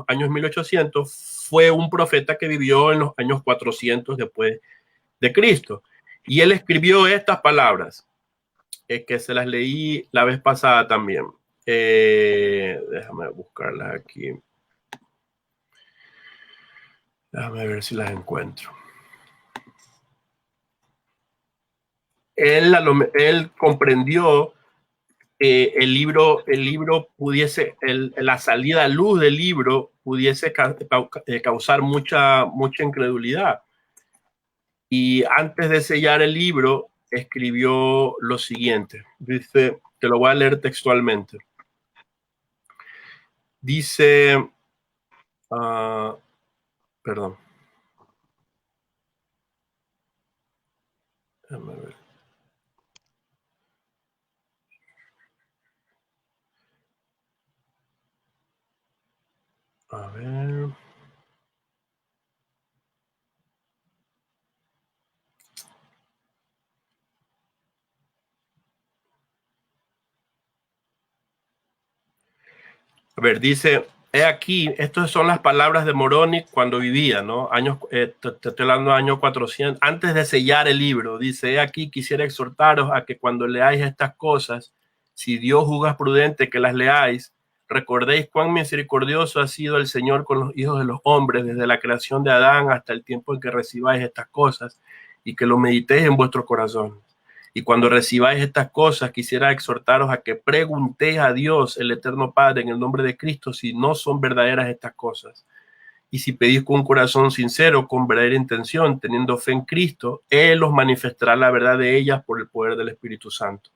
Speaker 2: años 1800, fue un profeta que vivió en los años 400 después de Cristo. Y él escribió estas palabras, que se las leí la vez pasada también. Déjame buscarlas aquí. Déjame ver si las encuentro. Él comprendió que el libro pudiese, la salida a luz del libro pudiese causar mucha incredulidad. Y antes de sellar el libro, escribió lo siguiente. Dice, te lo voy a leer textualmente. Dice, perdón. Déjame ver. A ver. A ver, dice, he aquí, estas son las palabras de Moroni cuando vivía, ¿no? Te estoy hablando del año 400, antes de sellar el libro. Dice, he aquí, quisiera exhortaros a que cuando leáis estas cosas, si Dios juzga prudente que las leáis, recordéis cuán misericordioso ha sido el Señor con los hijos de los hombres, desde la creación de Adán hasta el tiempo en que recibáis estas cosas, y que lo meditéis en vuestro corazón. Y cuando recibáis estas cosas, quisiera exhortaros a que preguntéis a Dios, el eterno Padre, en el nombre de Cristo, si no son verdaderas estas cosas. Y si pedís con un corazón sincero, con verdadera intención, teniendo fe en Cristo, Él os manifestará la verdad de ellas por el poder del Espíritu Santo.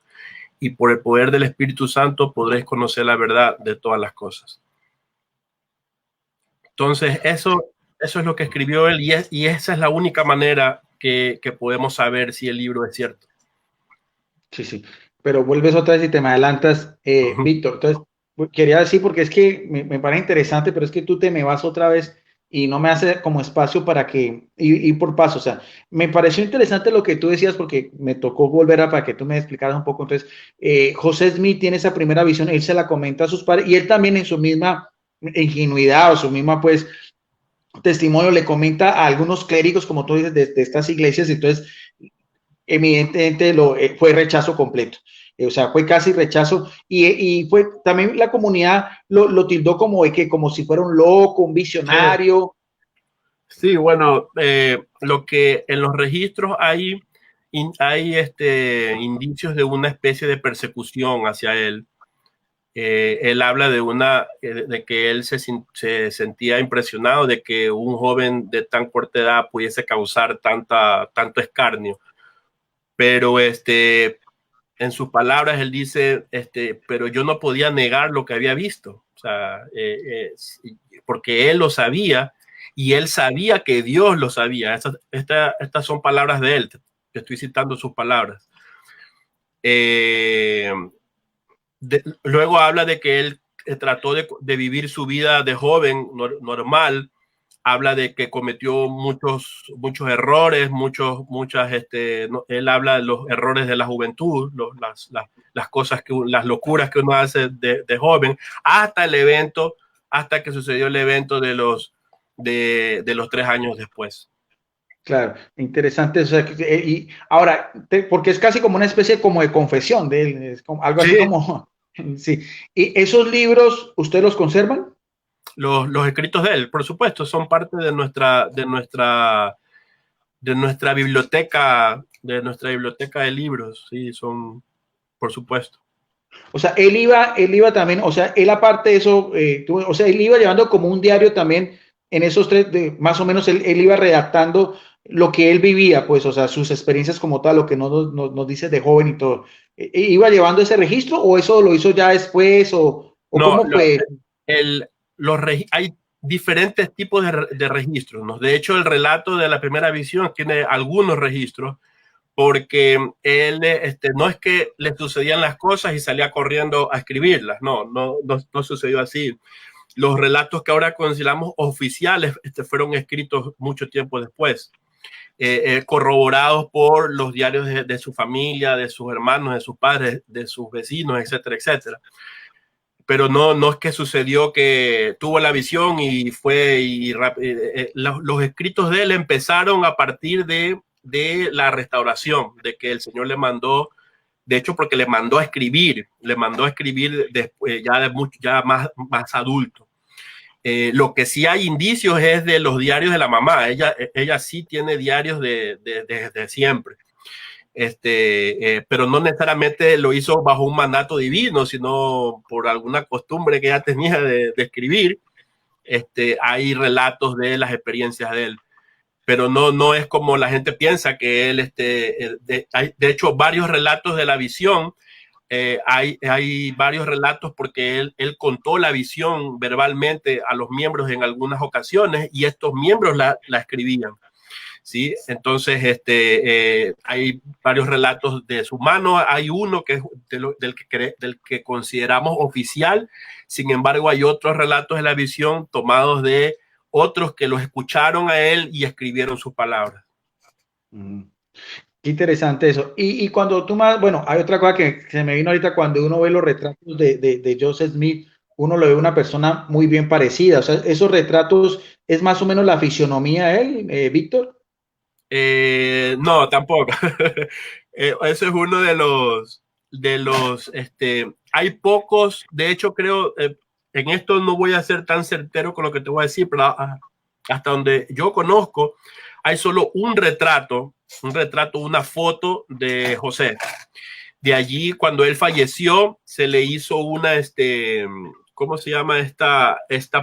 Speaker 2: Y por el poder del Espíritu Santo podréis conocer la verdad de todas las cosas. Entonces, eso es lo que escribió él, y esa es la única manera que podemos saber si el libro es cierto.
Speaker 1: Sí, sí, pero vuelves otra vez y te me adelantas, Víctor. Entonces, quería decir, porque es que me parece interesante, pero es que tú te me vas otra vez y no me hace como espacio para que ir por paso. O sea, me pareció interesante lo que tú decías porque me tocó volver para que tú me explicaras un poco. Entonces, José Smith tiene esa primera visión, él se la comenta a sus padres y él también en su misma ingenuidad o su misma, pues, testimonio le comenta a algunos clérigos, como tú dices, de estas iglesias. Entonces, evidentemente fue rechazo completo. O sea, fue casi rechazo y fue también la comunidad lo tildó como de que como si fuera un loco, un visionario.
Speaker 2: Sí, bueno, lo que en los registros hay indicios de una especie de persecución hacia él. Él habla de que él se sentía impresionado de que un joven de tan corta edad pudiese causar tanto escarnio. Pero en sus palabras él dice, pero yo no podía negar lo que había visto. O sea, porque él lo sabía y él sabía que Dios lo sabía. Estas son palabras de él. Te estoy citando sus palabras. Luego habla de que él trató de vivir su vida de joven normal. Habla de que cometió muchos errores, él habla de los errores de la juventud, las cosas las locuras que uno hace de joven, hasta que sucedió el evento de los 3 años después.
Speaker 1: Claro, interesante. O sea, y ahora, porque es casi como una especie como de confesión de él, es como, algo así como, sí. ¿Y esos libros, ustedes los conservan?
Speaker 2: Los escritos de él, por supuesto, son parte de nuestra biblioteca, de libros, sí, son, por supuesto.
Speaker 1: O sea, él iba también, o sea, él aparte de eso, o sea, él iba llevando como un diario también en esos más o menos él iba redactando lo que él vivía, pues, o sea, sus experiencias como tal, lo que nos dice de joven y todo. ¿Iba llevando ese registro o eso lo hizo ya después o
Speaker 2: no,
Speaker 1: cómo fue?
Speaker 2: Hay diferentes tipos de registros, ¿no? De hecho, el relato de la primera visión tiene algunos registros, porque él no es que le sucedían las cosas y salía corriendo a escribirlas, no sucedió así. Los relatos que ahora consideramos oficiales fueron escritos mucho tiempo después, corroborados por los diarios de su familia, de sus hermanos, de sus padres, de sus vecinos, etcétera, etcétera. Pero no es que sucedió que tuvo la visión y fue los escritos de él empezaron a partir de la restauración, de que el Señor le mandó, de hecho porque le mandó a escribir después, ya más adulto. Lo que sí hay indicios es de los diarios de la mamá. Ella sí tiene diarios desde siempre. Pero no necesariamente lo hizo bajo un mandato divino, sino por alguna costumbre que ella tenía de escribir. Hay relatos de las experiencias de él, pero no es como la gente piensa que él, hay de hecho varios relatos de la visión. Hay varios relatos porque él contó la visión verbalmente a los miembros en algunas ocasiones y estos miembros la escribían. ¿Sí? Entonces, hay varios relatos de su mano. Hay uno que es del que consideramos oficial. Sin embargo, hay otros relatos de la visión tomados de otros que los escucharon a él y escribieron sus palabras.
Speaker 1: Qué interesante eso. Y cuando tú más, bueno, hay otra cosa que se me vino ahorita cuando uno ve los retratos de Joseph Smith, uno lo ve una persona muy bien parecida. O sea, esos retratos es más o menos la fisionomía de él, Víctor.
Speaker 2: No, tampoco. Eso es uno hay pocos, de hecho creo, en esto no voy a ser tan certero con lo que te voy a decir, pero hasta donde yo conozco, hay solo un retrato, una foto de José. De allí, cuando él falleció, se le hizo ¿cómo se llama esta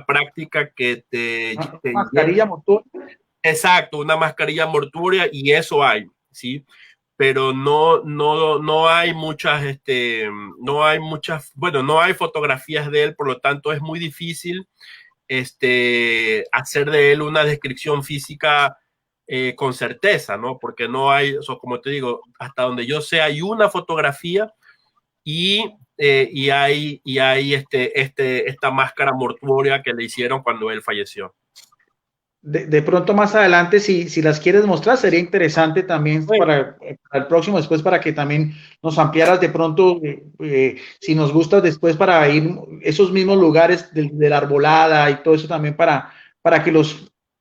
Speaker 2: práctica que te
Speaker 1: mascarilla mortuoria?
Speaker 2: Exacto, una mascarilla mortuoria y eso hay, ¿sí? Pero no hay bueno, no hay fotografías de él, por lo tanto es muy difícil hacer de él una descripción física con certeza, ¿no? Porque no hay, como te digo, hasta donde yo sé, hay una fotografía y hay esta máscara mortuoria que le hicieron cuando él falleció.
Speaker 1: De pronto más adelante, si las quieres mostrar, sería interesante también para el próximo, después para que también nos ampliaras de pronto, si nos gusta después para ir esos mismos lugares de la arbolada y todo eso también para que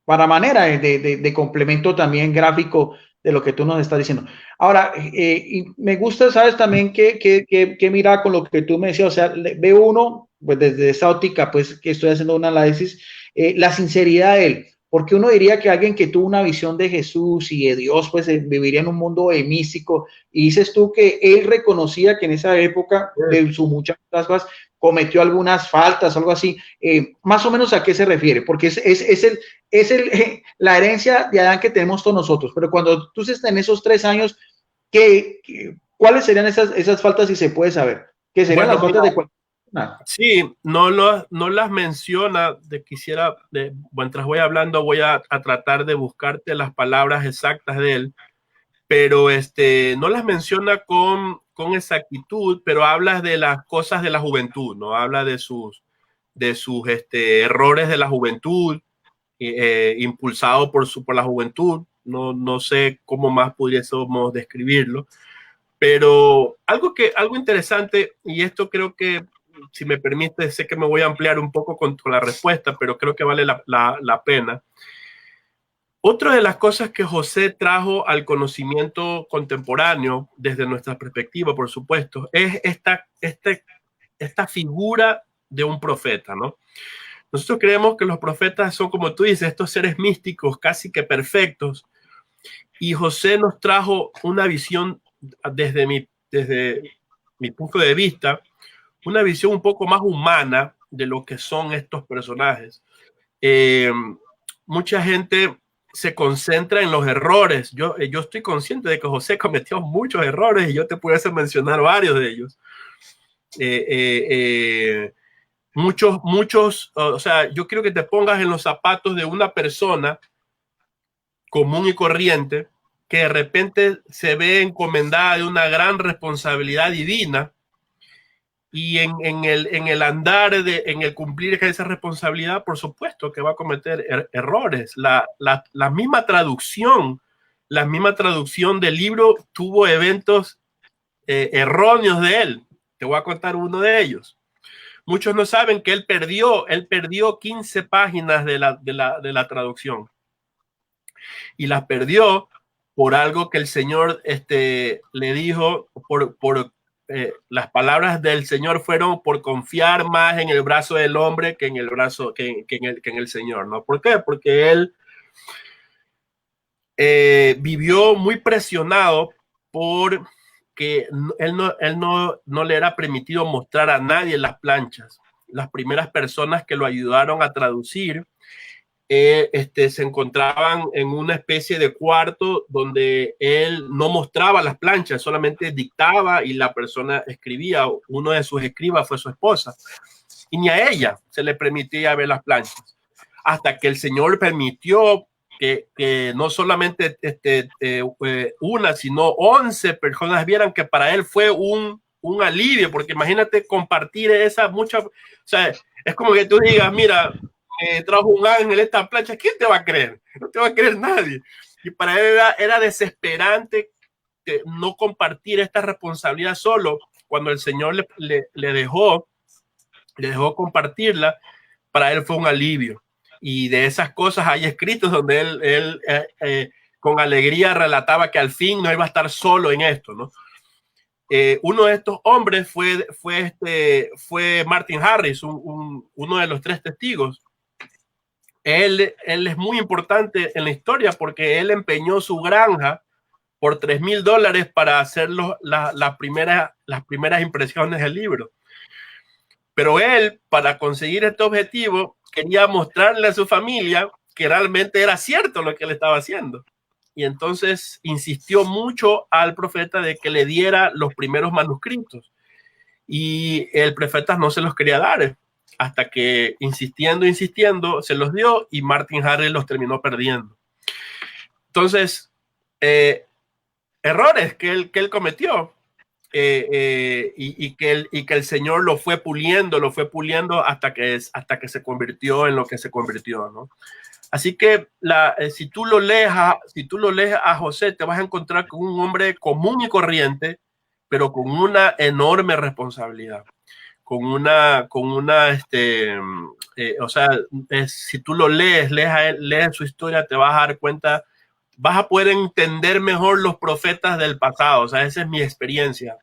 Speaker 1: para manera de complemento también gráfico de lo que tú nos estás diciendo. Ahora, y me gusta, sabes, también que mira con lo que tú me decías, o sea, veo uno, pues desde esa óptica, pues que estoy haciendo un análisis, la sinceridad de él. porque uno diría que alguien que tuvo una visión de Jesús y de Dios, pues viviría en un mundo místico, y dices tú que él reconocía que en esa época de sus muchas cosas cometió algunas faltas, algo así, más o menos a qué se refiere, porque la herencia de Adán que tenemos todos nosotros, pero cuando tú estás en esos 3 años, ¿cuáles serían esas faltas, si se puede saber? ¿Qué serían
Speaker 2: Bueno,
Speaker 1: las faltas
Speaker 2: mira,
Speaker 1: de cualquier persona?
Speaker 2: sí, no las menciona, mientras voy hablando voy a tratar de buscarte las palabras exactas de él, pero no las menciona con exactitud, pero habla de las cosas de la juventud, ¿no? Habla de sus errores de la juventud, impulsado por la juventud. No sé cómo más pudiésemos describirlo, pero algo interesante, y esto creo que, si me permite, sé que me voy a ampliar un poco con la respuesta, pero creo que vale la pena. Otra de las cosas que José trajo al conocimiento contemporáneo, desde nuestra perspectiva, por supuesto, es esta figura de un profeta, ¿no? Nosotros creemos que los profetas son, como tú dices, estos seres místicos casi que perfectos, y José nos trajo una visión desde mi punto de vista, una visión un poco más humana de lo que son estos personajes. Mucha gente se concentra en los errores. Yo estoy consciente de que José cometió muchos errores y yo te pudiese mencionar varios de ellos. Muchos, o sea, yo quiero que te pongas en los zapatos de una persona común y corriente que de repente se ve encomendada de una gran responsabilidad divina, y en el andar, en el cumplir esa responsabilidad, por supuesto que va a cometer errores. La misma traducción del libro tuvo eventos erróneos de él. Te voy a contar uno de ellos. Muchos no saben que él perdió 15 páginas de la traducción, y las perdió por algo que el Señor le dijo. Las palabras del Señor fueron por confiar más en el brazo del hombre que en el brazo que en el Señor, ¿no? ¿Por qué? Porque él vivió muy presionado por que él no le era permitido mostrar a nadie las planchas. Las primeras personas que lo ayudaron a traducir se encontraban en una especie de cuarto donde él no mostraba las planchas, solamente dictaba y la persona escribía. Uno de sus escribas fue su esposa, y ni a ella se le permitía ver las planchas, hasta que el Señor permitió que no solamente una, sino 11 personas vieran, que para él fue un alivio, porque imagínate compartir o sea, es como que tú digas, mira, trajo un ángel esta plancha, ¿quién te va a creer? No te va a creer nadie. Y para él era desesperante no compartir esta responsabilidad solo. Cuando el Señor le dejó compartirla, para él fue un alivio. Y de esas cosas hay escritos donde él con alegría relataba que al fin no iba a estar solo en esto, ¿no? Uno de estos hombres fue Martin Harris, uno de los 3 testigos. Él es muy importante en la historia porque él empeñó su granja por $3,000 para hacer las primeras impresiones del libro. Pero él, para conseguir este objetivo, quería mostrarle a su familia que realmente era cierto lo que él estaba haciendo. Y entonces insistió mucho al profeta de que le diera los primeros manuscritos. Y el profeta no se los quería dar, hasta que insistiendo, se los dio, y Martin Harris los terminó perdiendo. Entonces, errores que él cometió, y que el Señor lo fue puliendo hasta que se convirtió en lo que se convirtió, ¿no? Así que si tú lo lees a José, te vas a encontrar con un hombre común y corriente, pero con una enorme responsabilidad, o sea, si tú lo lees su historia, te vas a dar cuenta, vas a poder entender mejor los profetas del pasado. O sea, esa es mi experiencia.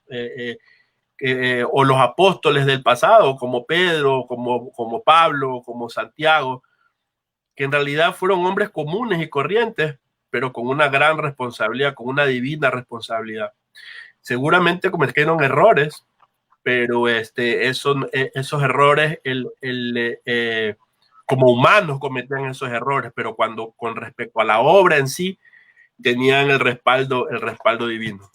Speaker 2: O los apóstoles del pasado, como Pedro, como Pablo, como Santiago. que en realidad fueron hombres comunes y corrientes, pero con una gran responsabilidad, con una divina responsabilidad. Seguramente cometieron errores, pero esos errores, como humanos cometían esos errores, pero cuando con respecto a la obra en sí, tenían el respaldo divino.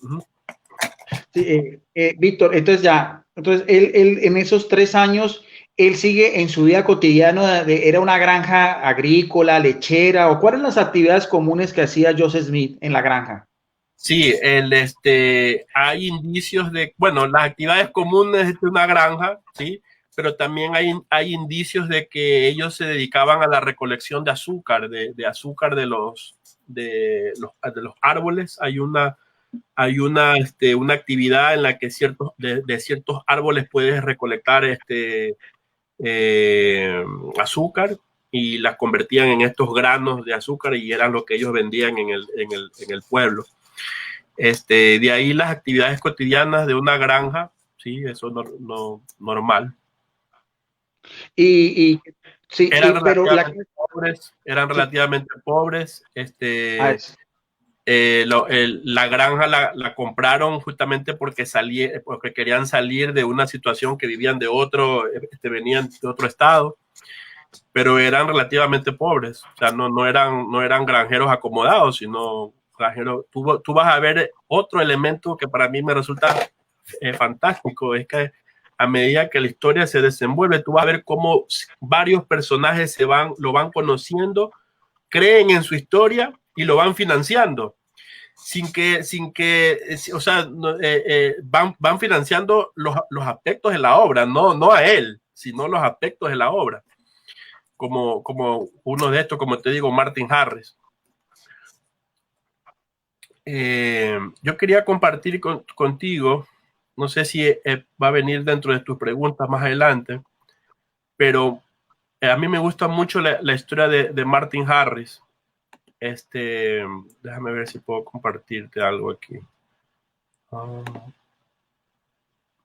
Speaker 1: Sí, Víctor, entonces ya, entonces él en esos 3 años, él sigue en su vida cotidiana, era una granja agrícola, lechera, o cuáles las actividades comunes que hacía Joseph Smith en la granja.
Speaker 2: Sí, hay indicios de, bueno, las actividades comunes de una granja, sí, pero también hay indicios de que ellos se dedicaban a la recolección de azúcar, de azúcar de los árboles. Una actividad en la que de ciertos árboles puedes recolectar azúcar y las convertían en estos granos de azúcar y eran lo que ellos vendían en el pueblo. De ahí las actividades cotidianas de una granja, sí, eso normal.
Speaker 1: Y sí,
Speaker 2: Eran
Speaker 1: pero la...
Speaker 2: relativamente pobres, eran
Speaker 1: Sí,
Speaker 2: relativamente pobres.
Speaker 1: ah,
Speaker 2: La granja la compraron justamente porque querían salir de una situación que vivían venían de otro estado, pero eran relativamente pobres. O sea, no eran granjeros acomodados, sino granjeros. Tú vas a ver otro elemento que para mí me resulta fantástico, es que a medida que la historia se desenvuelve, tú vas a ver cómo varios personajes lo van conociendo, creen en su historia y lo van financiando o sea, van financiando los aspectos de la obra, no a él, sino los aspectos de la obra, como uno de estos, como te digo, Martin Harris. Yo quería compartir contigo, no sé si va a venir dentro de tus preguntas más adelante, pero a mí me gusta mucho la historia de Martin Harris. Déjame ver si puedo compartirte algo aquí.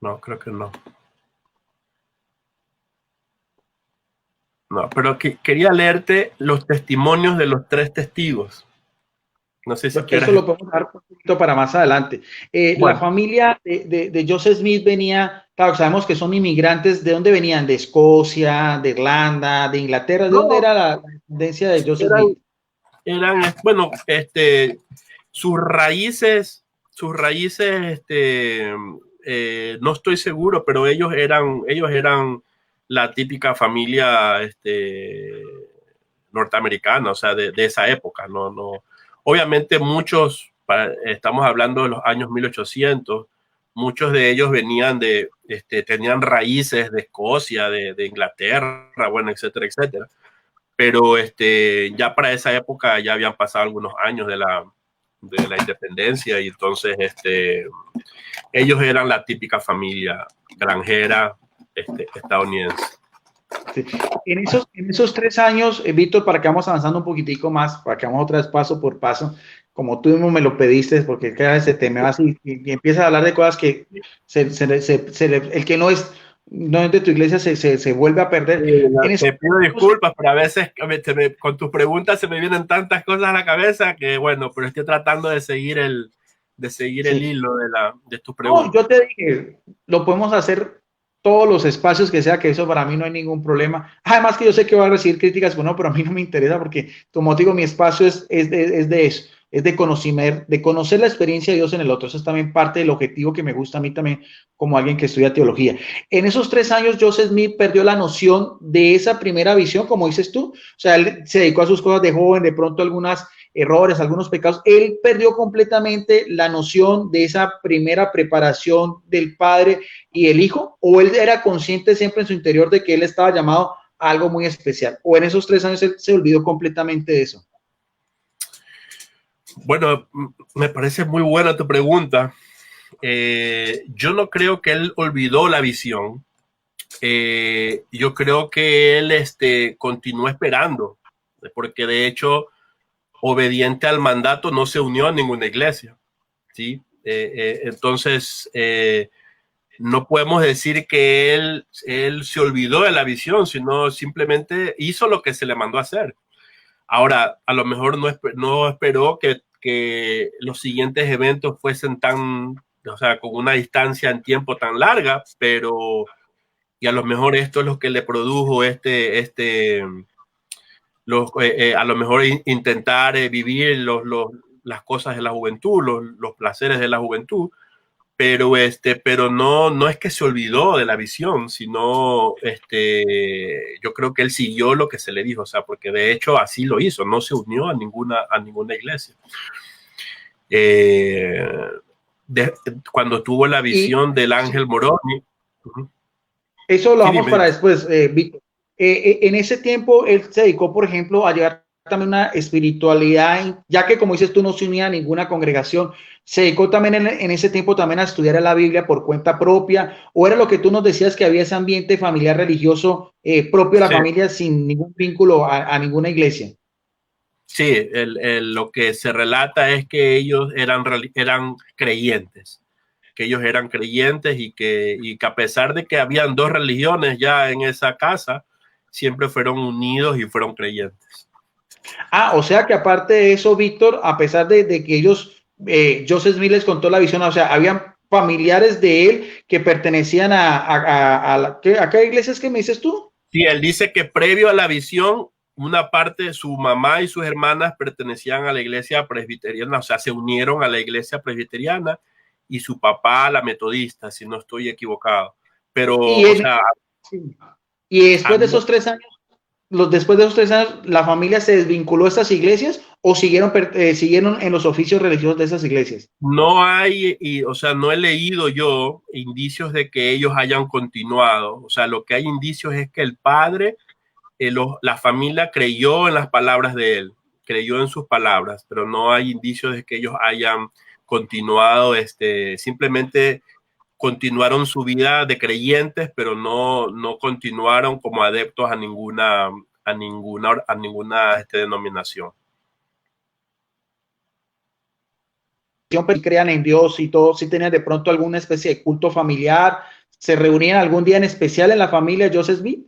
Speaker 2: No, creo que no. No, pero quería leerte los testimonios de los 3 testigos. No sé si
Speaker 1: eso
Speaker 2: quieres.
Speaker 1: lo podemos dar un poquito para más adelante. La
Speaker 2: Bueno,
Speaker 1: familia de Joseph Smith venía, claro, sabemos que son inmigrantes, ¿de dónde venían? ¿De Escocia, de Irlanda, de Inglaterra? ¿De dónde
Speaker 2: no,
Speaker 1: era la descendencia de Joseph
Speaker 2: eran,
Speaker 1: Smith?
Speaker 2: bueno, sus raíces, no estoy seguro, pero ellos eran la típica familia, norteamericana, o sea, de esa época, no. Obviamente estamos hablando de los años 1800, muchos de ellos tenían raíces de Escocia, de Inglaterra, bueno, etcétera, etcétera. Pero ya para esa época ya habían pasado algunos años de la independencia y entonces ellos eran la típica familia granjera estadounidense.
Speaker 1: Sí. En esos 3 años, Víctor, para que vamos avanzando un poquitico más, para que vamos otra vez paso por paso, como tú mismo me lo pediste, porque cada vez te me vas y empiezas a hablar de cosas que el que no es de tu iglesia se vuelve a perder. En esos,
Speaker 2: Te pido disculpas, pero a veces con tus preguntas se me vienen tantas cosas a la cabeza que bueno, pero estoy tratando de seguir el
Speaker 1: sí.
Speaker 2: hilo de tus
Speaker 1: No,
Speaker 2: preguntas.
Speaker 1: yo te dije, lo podemos hacer todos los espacios que sea, que eso para mí no hay ningún problema. Además que yo sé que voy a recibir críticas, bueno, pero a mí no me interesa porque, como te digo, mi espacio es de eso, es de conocer la experiencia de Dios en el otro. Eso es también parte del objetivo que me gusta a mí también como alguien que estudia teología. En esos 3 años, Joseph Smith perdió la noción de esa primera visión, como dices tú. O sea, él se dedicó a sus cosas de joven, de pronto algunas errores, algunos pecados, él perdió completamente la noción de esa primera preparación del padre y el hijo, o él era consciente siempre en su interior de que él estaba llamado a algo muy especial, o en esos 3 años él se olvidó completamente de eso.
Speaker 2: Bueno, me parece muy buena tu pregunta. Yo no creo que él olvidó la visión. Yo creo que él continuó esperando, porque de hecho, obediente al mandato, no se unió a ninguna iglesia. ¿Sí? Entonces, no podemos decir que él se olvidó de la visión, sino simplemente hizo lo que se le mandó a hacer. Ahora, a lo mejor no esperó que los siguientes eventos fuesen tan, o sea, con una distancia en tiempo tan larga, pero, y a lo mejor esto es lo que le produjo a lo mejor intentar vivir las cosas de la juventud, los placeres de la juventud, pero no es que se olvidó de la visión, sino yo creo que él siguió lo que se le dijo, o sea, porque de hecho así lo hizo, no se unió a ninguna iglesia. Cuando tuvo la visión del ángel Moroni.
Speaker 1: Eso lo vamos para después, Víctor. En ese tiempo él se dedicó, por ejemplo, a llevar también una espiritualidad, ya que como dices tú no se unía a ninguna congregación, se dedicó también en ese tiempo también a estudiar la Biblia por cuenta propia, o era lo que tú nos decías que había ese ambiente familiar religioso propio de la familia sin ningún vínculo a ninguna iglesia.
Speaker 2: Sí, lo que se relata es que ellos eran creyentes, que ellos eran creyentes y que a pesar de que habían dos religiones ya en esa casa, siempre fueron unidos y fueron creyentes.
Speaker 1: Ah, o sea que aparte de eso, Víctor, a pesar de que ellos, Joseph Smith les contó la visión, o sea, habían familiares de él que pertenecían ¿a qué iglesias que me dices tú?
Speaker 2: Sí, él dice que previo a la visión, una parte de su mamá y sus hermanas pertenecían a la iglesia presbiteriana, o sea, se unieron a la iglesia presbiteriana y su papá a la metodista, si no estoy equivocado. Pero, o sea...
Speaker 1: Y después de esos 3 años, después de esos 3 años, ¿la familia se desvinculó de estas iglesias o siguieron en los oficios religiosos de esas iglesias?
Speaker 2: No hay, o sea, no he leído yo indicios de que ellos hayan continuado. O sea, lo que hay indicios es que el padre, la familia creyó en las palabras de él, creyó en sus palabras, pero no hay indicios de que ellos hayan continuado, simplemente continuaron su vida de creyentes, pero no continuaron como adeptos a ninguna denominación.
Speaker 1: Crean en Dios y todo, si tenían de pronto alguna especie de culto familiar, se reunían algún día en especial en la familia Joseph Smith.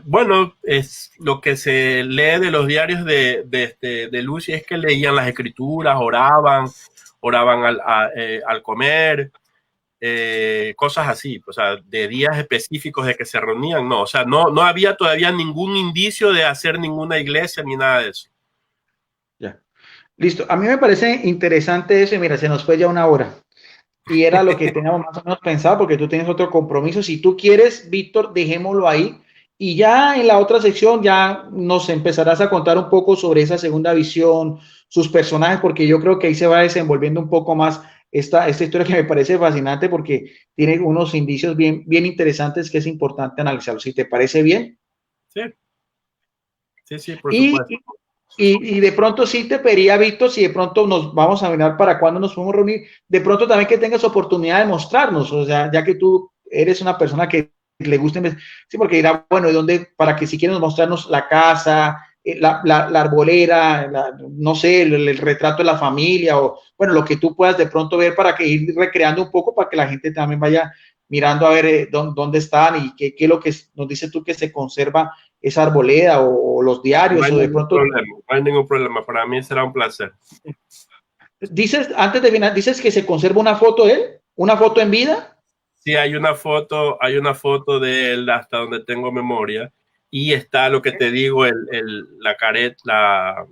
Speaker 2: Bueno, es lo que se lee de los diarios de Lucy, es que leían las escrituras, oraban al comer, cosas así, o sea, de días específicos de que se reunían, no, o sea, no había todavía ningún indicio de hacer ninguna iglesia ni nada de eso.
Speaker 1: Ya. Listo, a mí me parece interesante eso y mira, se nos fue ya 1 hora y era lo que teníamos más o menos pensado porque tú tienes otro compromiso. Si tú quieres, Víctor, dejémoslo ahí y ya en la otra sección ya nos empezarás a contar un poco sobre esa segunda visión, sus personajes, porque yo creo que ahí se va desenvolviendo un poco más esta historia que me parece fascinante porque tiene unos indicios bien interesantes que es importante analizarlo. Si te parece bien.
Speaker 2: Sí, por supuesto.
Speaker 1: Y de pronto sí te pediría, Víctor, si de pronto nos vamos a mirar para cuándo nos podemos reunir, de pronto también que tengas oportunidad de mostrarnos, o sea, ya que tú eres una persona que le gusta, sí, porque dirá, bueno, ¿y dónde? Para que si quieres mostrarnos la casa, la arbolera, no sé, el retrato de la familia, o bueno, lo que tú puedas de pronto ver para que ir recreando un poco, para que la gente también vaya mirando a ver dónde están y qué es lo que nos dices tú que se conserva esa arboleda o los diarios
Speaker 2: no
Speaker 1: o de pronto...
Speaker 2: no hay ningún problema, para mí será un placer.
Speaker 1: Dices, antes de final, dices que se conserva una foto de él, una foto en vida.
Speaker 2: Sí, hay una foto de él hasta donde tengo memoria y está lo que te digo, la careta,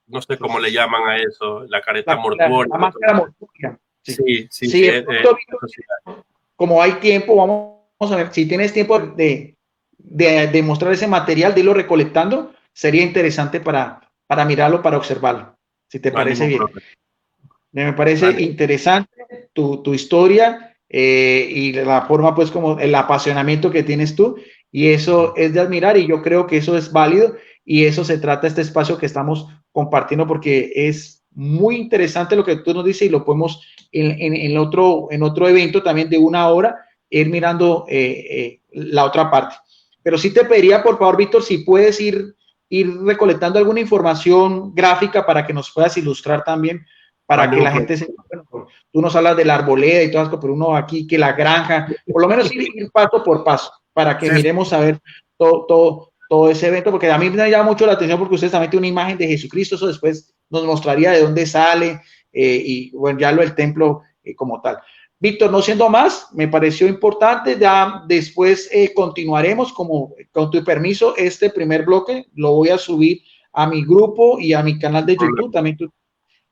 Speaker 2: no sé cómo le llaman a eso, la careta mortuoria.
Speaker 1: La máscara mortuoria.
Speaker 2: Sí.
Speaker 1: Como hay tiempo, vamos a ver, si tienes tiempo de mostrar ese material, de irlo recolectando, sería interesante para mirarlo, para observarlo, si te parece bien. Me parece interesante tu historia y la forma, pues, como el apasionamiento que tienes tú, y eso es de admirar, y yo creo que eso es válido, y eso se trata este espacio que estamos compartiendo, porque es muy interesante lo que tú nos dices, y lo podemos en otro evento también de 1 hora, ir mirando la otra parte. Pero sí te pediría, por favor, Víctor, si puedes ir recolectando alguna información gráfica para que nos puedas ilustrar también, para que la gente se... Bueno, tú nos hablas de la arboleda y todas, pero uno aquí que la granja, por lo menos ir paso por paso, para que miremos a ver todo todo ese evento, porque a mí me llama mucho la atención porque ustedes también tienen una imagen de Jesucristo, eso después nos mostraría de dónde sale y bueno, ya el templo como tal. Víctor, no siendo más, me pareció importante, ya después continuaremos como con tu permiso este primer bloque, lo voy a subir a mi grupo y a mi canal de YouTube, también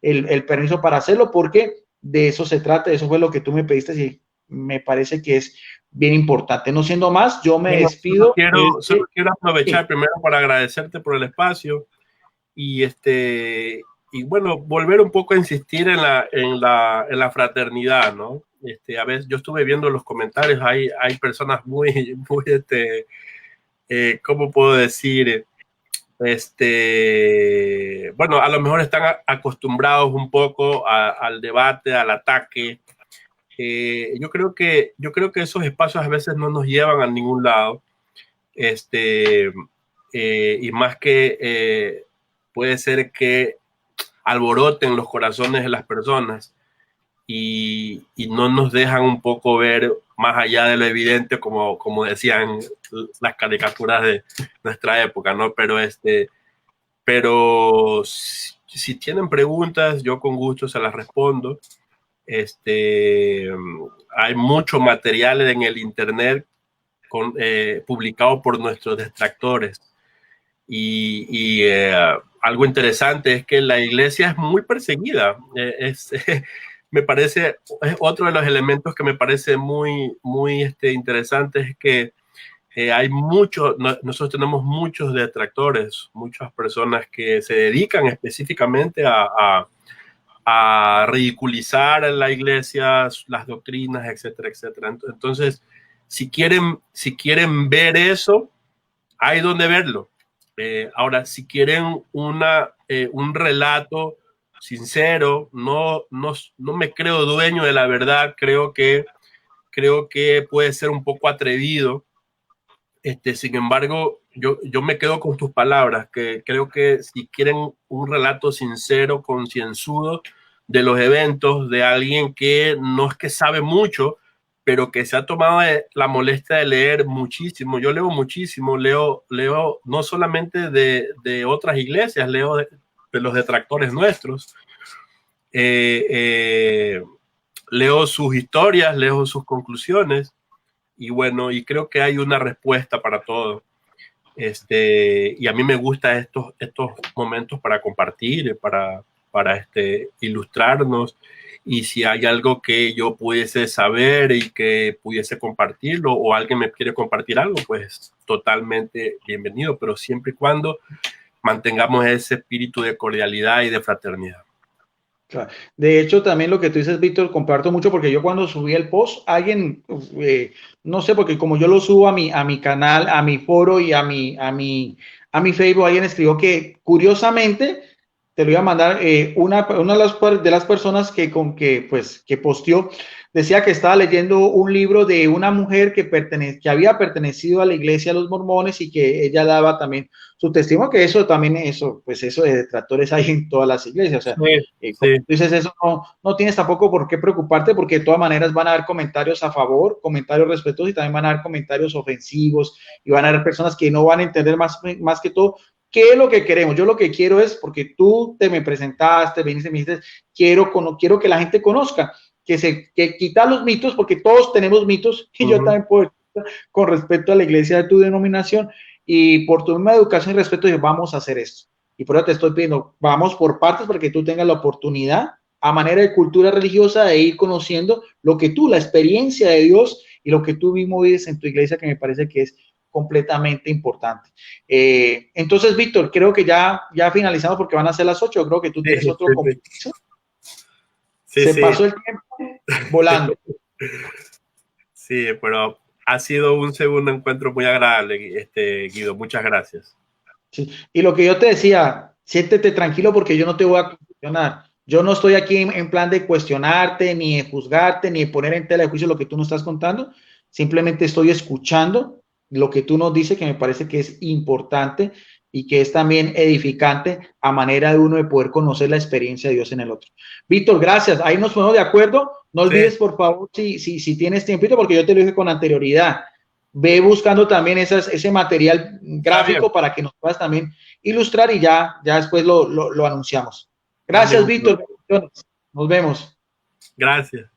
Speaker 1: el permiso para hacerlo porque de eso se trata, eso fue lo que tú me pediste y me parece que es bien importante. No siendo más, yo me despido.
Speaker 2: Solo quiero aprovechar primero para agradecerte por el espacio y bueno, volver un poco a insistir en la fraternidad, ¿no? A veces yo estuve viendo los comentarios, hay personas muy ¿cómo puedo decir? Bueno, a lo mejor están acostumbrados un poco al debate, al ataque. Yo creo que esos espacios a veces no nos llevan a ningún lado. Y más que puede ser que alboroten los corazones de las personas y no nos dejan un poco ver más allá de lo evidente, como decían las caricaturas de nuestra época, ¿no? Pero si tienen preguntas, yo con gusto se las respondo. Hay mucho material en el internet publicado por nuestros detractores y algo interesante es que la iglesia es muy perseguida. Me parece, es otro de los elementos que me parece muy interesante, es que hay nosotros tenemos muchos detractores, muchas personas que se dedican específicamente a ridiculizar a la iglesia, las doctrinas, etcétera, etcétera. Entonces, si quieren ver eso, hay donde verlo. Ahora, si quieren un relato sincero, no me creo dueño de la verdad, creo que puede ser un poco atrevido. Sin embargo, yo me quedo con tus palabras, que creo que si quieren un relato sincero, concienzudo de los eventos, de alguien que no es que sabe mucho, pero que se ha tomado la molestia de leer muchísimo. Yo leo muchísimo, leo no solamente de otras iglesias, leo de los detractores nuestros. Leo sus historias, leo sus conclusiones. Y bueno, y creo que hay una respuesta para todo. Y a mí me gustan estos momentos para compartir, para ilustrarnos. Y si hay algo que yo pudiese saber y que pudiese compartirlo, o alguien me quiere compartir algo, pues totalmente bienvenido, pero siempre y cuando mantengamos ese espíritu de cordialidad y de fraternidad.
Speaker 1: Claro. De hecho, también lo que tú dices, Víctor, comparto mucho porque yo cuando subí el post, alguien, no sé, porque como yo lo subo a mi canal, a mi foro y a mi Facebook, alguien escribió que curiosamente te lo iba a mandar, una de las personas que posteó decía que estaba leyendo un libro de una mujer que había pertenecido a la iglesia de los mormones y que ella daba también su testimonio, que eso de detractores hay en todas las iglesias. O sea, como tú dices, eso no tienes tampoco por qué preocuparte, porque de todas maneras van a haber comentarios a favor, comentarios respetuosos, y también van a haber comentarios ofensivos, y van a haber personas que no van a entender más que todo qué es lo que queremos. Yo lo que quiero es, porque tú me presentaste, viniste, me dijiste, quiero que la gente conozca, que quitar los mitos, porque todos tenemos mitos, y yo también puedo, con respecto a la iglesia de tu denominación, y por tu misma educación y respeto, dije, vamos a hacer esto. Y por eso te estoy pidiendo, vamos por partes para que tú tengas la oportunidad, a manera de cultura religiosa, de ir conociendo lo que tú, la experiencia de Dios y lo que tú mismo vives en tu iglesia, que me parece que es completamente importante. Entonces, Víctor, creo que ya finalizamos porque van a ser las 8. Creo que tú tienes otro compromiso. Se pasó el tiempo volando.
Speaker 2: Sí, pero ha sido un segundo encuentro muy agradable, Guido. Muchas gracias.
Speaker 1: Sí. Y lo que yo te decía, siéntete tranquilo porque yo no te voy a cuestionar. Yo no estoy aquí en plan de cuestionarte, ni de juzgarte, ni de poner en tela de juicio lo que tú nos estás contando. Simplemente estoy escuchando lo que tú nos dices, que me parece que es importante y que es también edificante a manera de uno de poder conocer la experiencia de Dios en el otro. Víctor, gracias. Ahí nos ponemos de acuerdo. No olvides, por favor, si tienes tiempito, porque yo te lo dije con anterioridad, ve buscando también ese material gráfico para que nos puedas también ilustrar y ya después lo anunciamos. Gracias, Víctor. Nos vemos.
Speaker 2: Gracias.